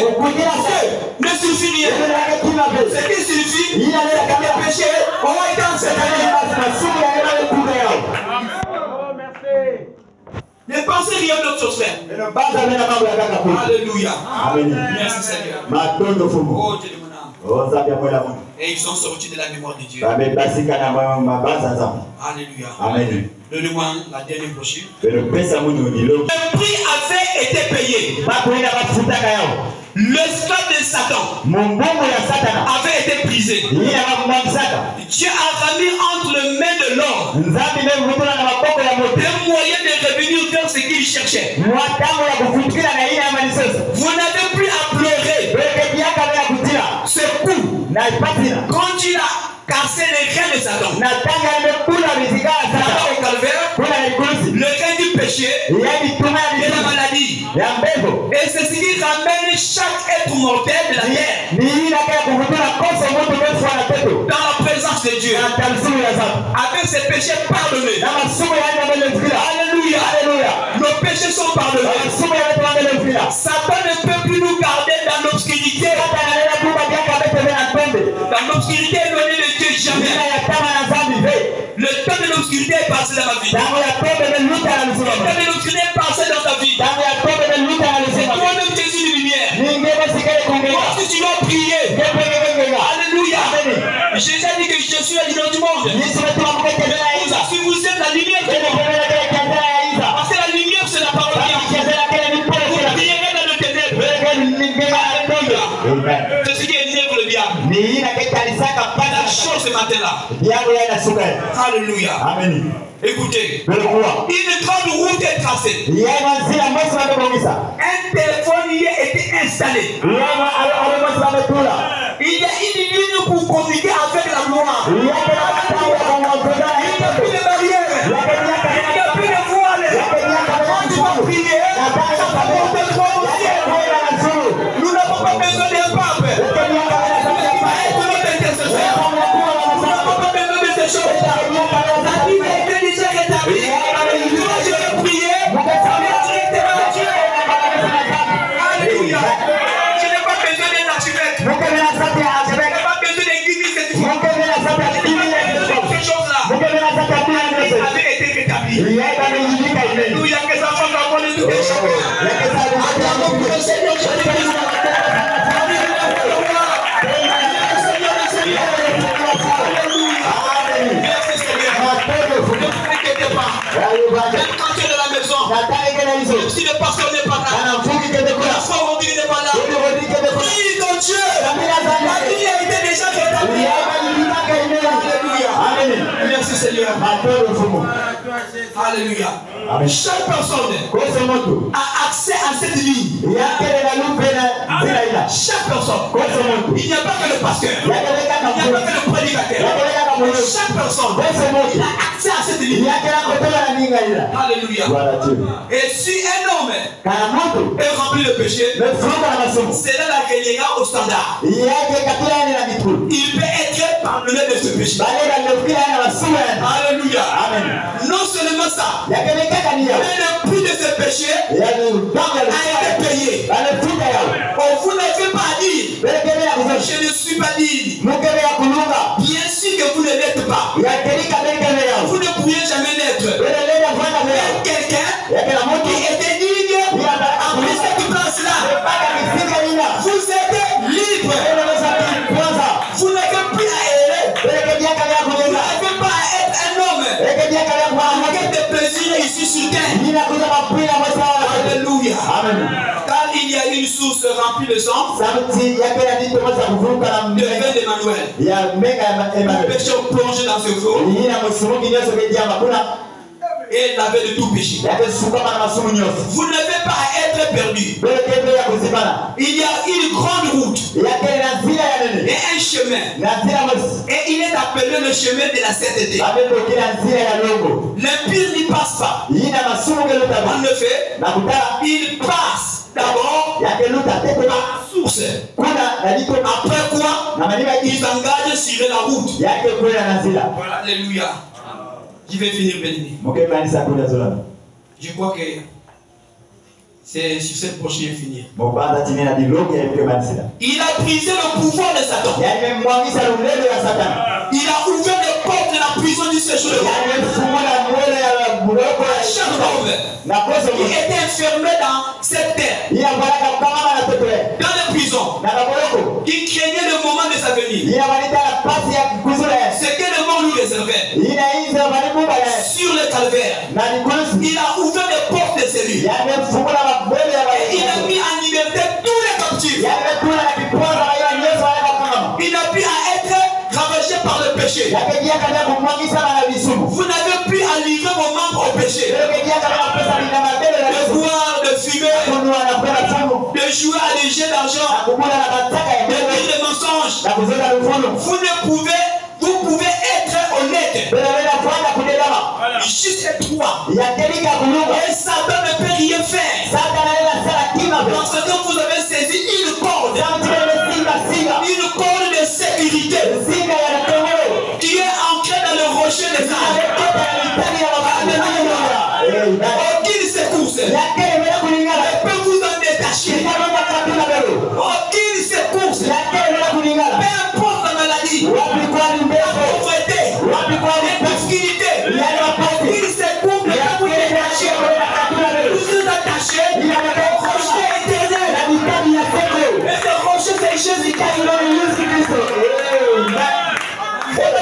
Ne suffit rien. Ce qui suffit, c'est que les péchés ont été enseveli. Ne pensez rien d'autre chose faire. Alléluia. Merci Seigneur. Oh, Dieu de mon âme. Et ils sont sortis de la mémoire de Dieu. Alléluia. Amen. Donnez-moi la dernière brochure. Le prix avait été payé. L'esclave de Satan avait été brisé. Dieu a remis entre les mains de l'homme un moyen de revenir vers ce qu'il cherchait. Vous n'avez plus à pleurer ce coup quand il a cassé les reins de Satan. Là-bas au calvaire, le rein du péché et la maladie. Et c'est ce qui ramène chaque être mortel de la terre dans la présence de Dieu avec ses péchés pardonnés. Alléluia. Nos péchés sont pardonnés. Satan ne peut plus nous garder dans l'obscurité. Dans l'obscurité éloignée de Dieu jamais. Le temps de l'obscurité est passé dans ma vie. Le temps de l'obscurité est passé dans ta vie. Toi-même Jésus de lumière. Lorsque tu vas prier, alléluia. Jésus a dit que je suis la lumière du monde. Si vous êtes la lumière du monde, parce que la lumière c'est la parole de Dieu. Vous brillerez dans le ténèbres. Alléluia. C'est ce qui énerve le diable. La chose ce matin-là. Alléluia. Amen. Écoutez, une grande route est tracée. Un téléphone y a été installé. Il y a une ligne pour communiquer avec la gloire. Il n'y a plus de barrières. Il n'y a plus de voiles. Quand tu vas prier, ça va monter trop au ciel. Nous n'avons pas besoin d'un pape. Il va être notre intercesseur. Nous n'avons pas besoin de ces choses. La Bible est déjà rétablie. Toi, je vais prier. Ça va directement à Dieu. Alléluia. Je n'ai pas besoin d'un archevêque. Je n'ai pas besoin d'un guide certifié. Ces choses-là avaient été rétablies. Alléluia. Que ça fasse la bonne de tous les chacun. Acclamons pour le Seigneur Jésus-Christ. Merci Seigneur. Ne vous inquiétez pas. Même quand tu es dans la maison, même si le pasteur n'est pas là, la foi aujourd'hui n'est pas là. Prie ton Dieu. La vie a été déjà rétablie. Alléluia. Merci Seigneur. Alléluia. Chaque personne a accès à cette ligne. Chaque personne. Il n'y a pas que le pasteur. Il n'y a pas que le prédicateur. Chaque personne a accès à cette ligne. Alléluia. Et si un homme est rempli de péché, cela la reliera au standard. Il peut être pardonné de ce péché. Alléluia. Non seulement ça, mais le prix de ce péché a été payé. Vous n'avez pas à dire, je ne suis pas digne. Bien sûr que vous ne l'êtes pas. Vous ne pourriez jamais l'être. Quelqu'un qui était digne a pris cette place-là. Vous êtes libre. Vous n'avez plus à errer. Vous n'avez pas à être un homme. Avec des plaisirs ici sur terre. Alléluia. Car il y a une source remplie de sang. Le vin d'Emmanuel. Nous péchons plongés dans ce flot. Et laver de tout péché. Vous n'avez pas à être perdu. Il y a une grande route et un chemin. Et il est appelé le chemin de la sainteté. L'impie n'y passe pas. En effet, il passe d'abord à la source. Après quoi, il s'engage sur la route. Alléluia. Je vais finir béni. Je crois que c'est sur cette prochaine finir. Il a brisé le pouvoir de Satan. Il a ouvert les portes de la prison du séjour. chasse pas ouverte. Il était enfermé dans cette terre, dans les prisons, qui craignait le moment de sa venue. Ce que le mort lui réservait. Sur le calvaire, il a ouvert les portes de celui. Et il a mis en liberté tous les captifs. Il n'a plus à être ravagé par le péché. Vous n'avez plus à livrer vos membres au péché. De boire, de fumer, de jouer à des jeux d'argent, de dire des mensonges. Vous pouvez être honnête. Juste être droit. Et Satan ne peut rien faire. Parce que vous avez saisi une corde. Une corde de sécurité qui est ancrée dans le rocher des âmes. Aucune secousse ne peut vous en détacher. Aucune secousse, peu importe la maladie, la pauvreté, l'obscurité, aucune secousse ne peut vous détacher. Vous vous attachez au rocher éternel. Et ce rocher, c'est Jésus-Christ.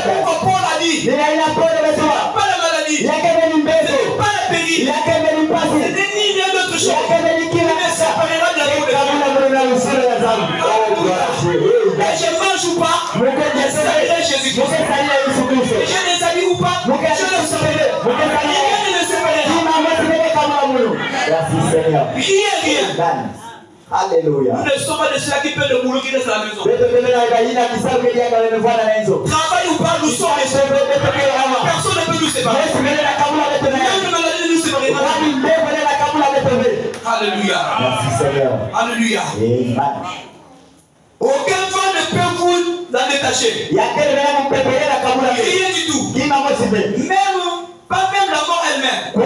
Pourquoi Paul a dit, pas la maladie, pas la péril, ce n'est ni rien d'autre chose qui me séparera de l'amour de Dieu. Et je mange ou pas, je serai Jésus-Christ. J'ai des amis ou pas, je le serai. Rien ne me séparera. Rien. Alléluia. Nous ne sommes pas de ceux qui paient le boulot qui reste à la maison. Travail ou pas, nous sommes les seuls. Personne ne peut nous séparer. Même la maladie ne nous séparera. Alléluia. Alléluia. Aucun vent ne peut vous en détacher. Rien du tout. Pas même la mort elle-même. Elle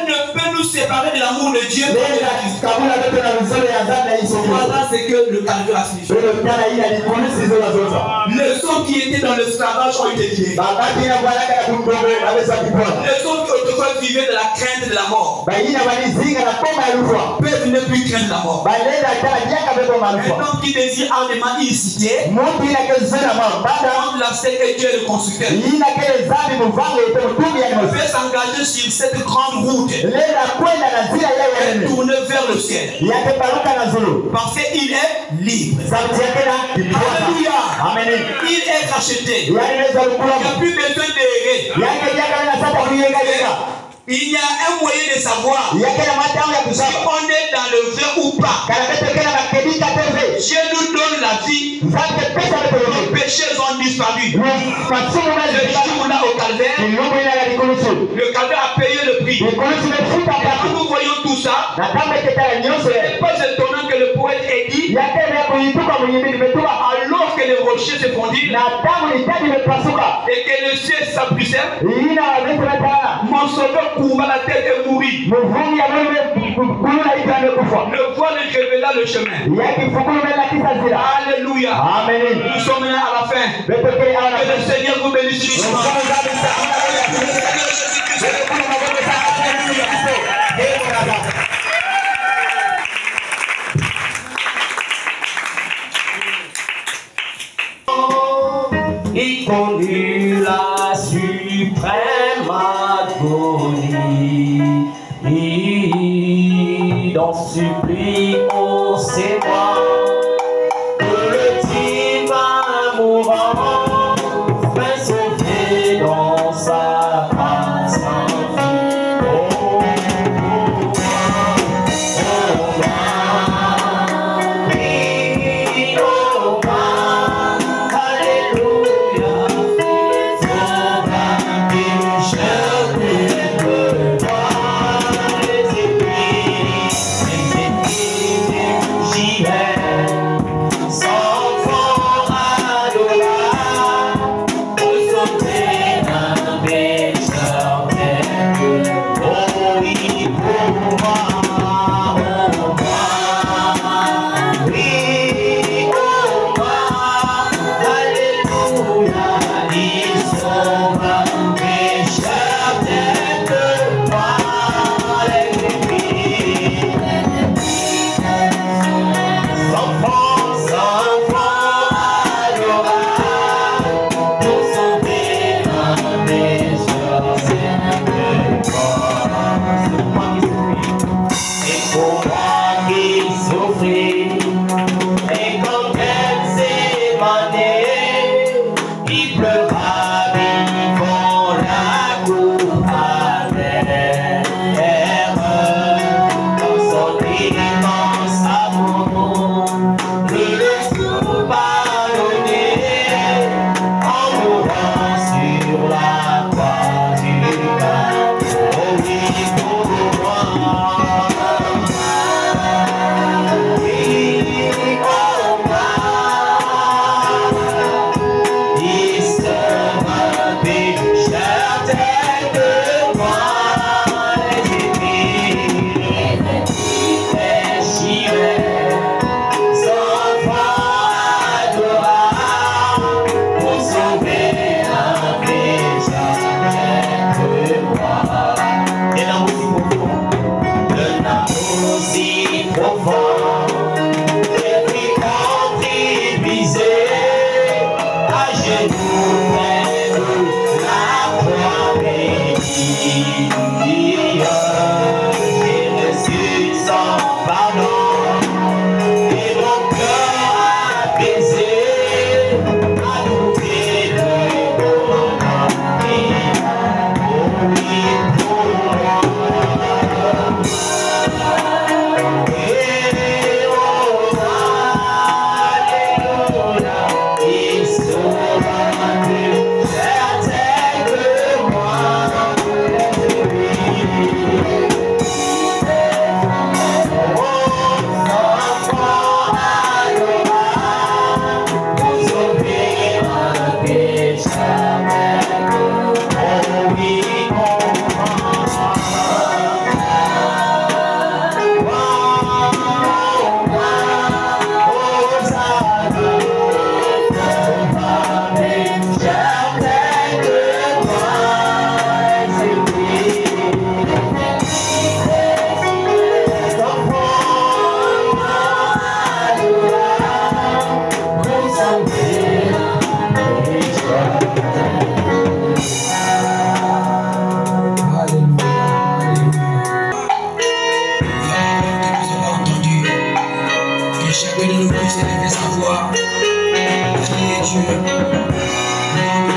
ne peut nous séparer de l'amour de Dieu. Voilà ce que le calvaire a signifié. Les hommes qui étaient dans l'esclavage ont été tués. Les hommes qui autrefois vivaient de la crainte de la mort peuvent ne plus craindre la mort. Un homme qui désire ardemment illicité, la seule et Dieu est le constructeur. Il peut s'engager sur cette grande route et tourner vers le ciel. Parce qu'il est libre. Alléluia. Il est racheté. Il n'y a plus besoin d'errer. Il y a un moyen de savoir si on est dans le vrai ou pas. Dieu nous donne la vie. Nos péchés ont disparu. Le jour là au calvaire, le calvaire a payé le prix. Quand nous voyons tout ça, ce n'est pas étonnant que le poète ait dit alors que les rochers se fondirent et que le ciel s'abrissait, mon sauveur courba la tête et mourit. Le voile révéla le chemin. Alléluia. Nous sommes là à la fin. Que le Seigneur vous bénisse. Il connut la suprême agonie. Il en supplie au Seigneur que le divin mourant fait sauver dans sa grâce infinie. Sans fort adoration.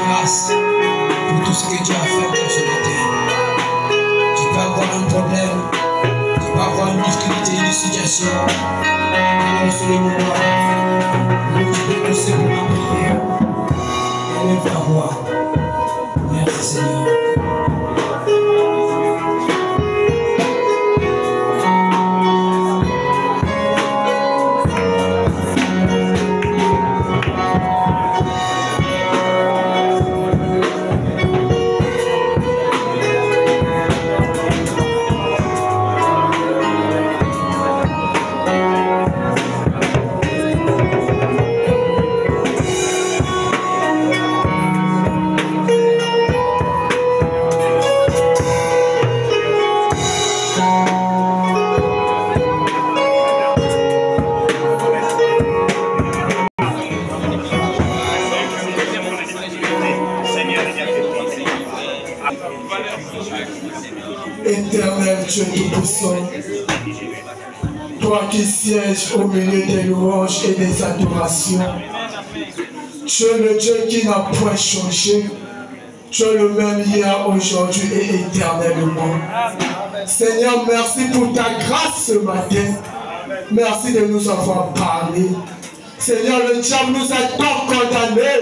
Grâce pour tout ce que Dieu a fait encore ce matin. Tu peux avoir un problème, tu peux avoir une difficulté, une situation. Alors c'est le moment où tu peux tout simplement prier. Élève ta voix. Merci Seigneur. Éternel Dieu Tout-Puissant, toi qui sièges au milieu des louanges et des adorations, tu es le Dieu qui n'a point changé, tu es le même hier, aujourd'hui et éternellement. Seigneur, merci pour ta grâce ce matin. Merci de nous avoir parlé. Seigneur, le diable nous a tant condamnés,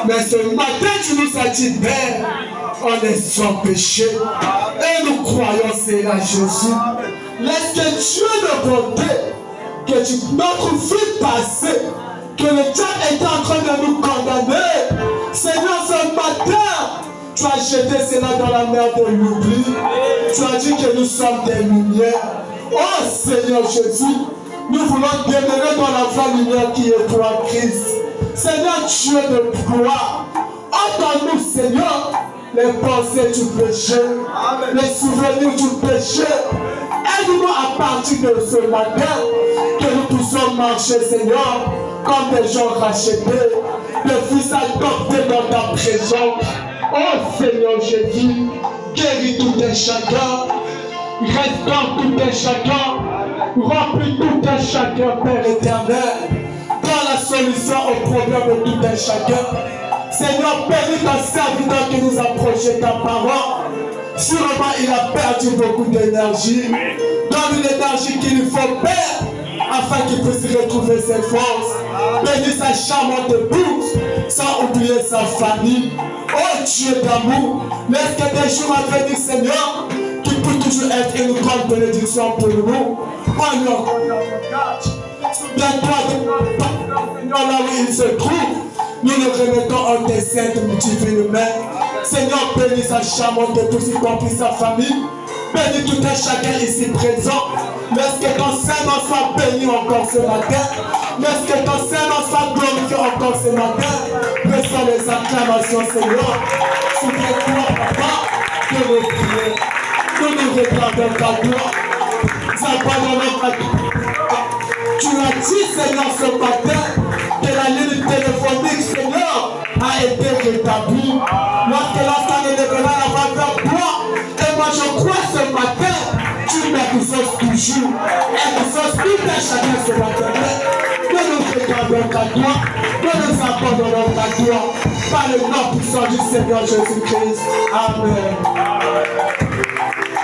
mais ce matin tu nous as dit, Père, on est sans péché. Et nous croyons cela, Jésus. Laisse que Dieu de bonté, que notre vie passée, que le diable était en train de nous condamner. Seigneur, ce matin, tu as jeté cela dans la mer de l'oubli. Tu as dit que nous sommes des lumières. Oh Seigneur Jésus, nous voulons demeurer dans la vraie lumière qui est toi, Christ. Seigneur, Dieu de gloire, entends-nous, Seigneur, les pensées du péché, les souvenirs du péché. Aide-nous à partir de ce matin que nous puissions marcher, Seigneur, comme des gens rachetés, des fils adoptés dans ta présence. Oh Seigneur Jésus, guéris tout un chacun, restaure tout un chacun, remplis tout un chacun, Père éternel, dans la solution au problème de tout un chacun. Seigneur, bénis ton serviteur qui nous a projeté ta parole. Sûrement, il a perdu beaucoup d'énergie. Donne l'énergie qu'il lui faut, Père, afin qu'il puisse retrouver ses forces. Bénis sa charmante épouse, sans oublier sa famille. Oh Dieu d'amour, laisse que des jours à venir, Seigneur, qui peut toujours être une grande bénédiction pour nous. On lui engage. Souviens-toi, Seigneur, là où il se trouve. Nous le remettons en tes saintes divines mains. Seigneur, bénis sa charmante épouse, y compris sa famille. Bénis tout un chacun ici présent. Laisse que ton Saint-Nom soit béni encore ce matin. Laisse que ton Saint-Nom soit glorifié encore ce matin. Reçois les acclamations, Seigneur. Souviens-toi, Papa, de nos prières. Nous nous regardons ta gloire. Nous abandonnons ta gloire. Tu as dit, Seigneur, ce matin, que la ligne téléphonique, Seigneur, a été rétablie. Lorsque l'instant de l'événement va vers toi, et moi je crois ce matin, tu m'exauces toujours. Exauce tout un chacun ce matin. Nous nous regardons ta gloire, nous nous abandonnons ta gloire, par le nom puissant du Seigneur Jésus-Christ. Amen.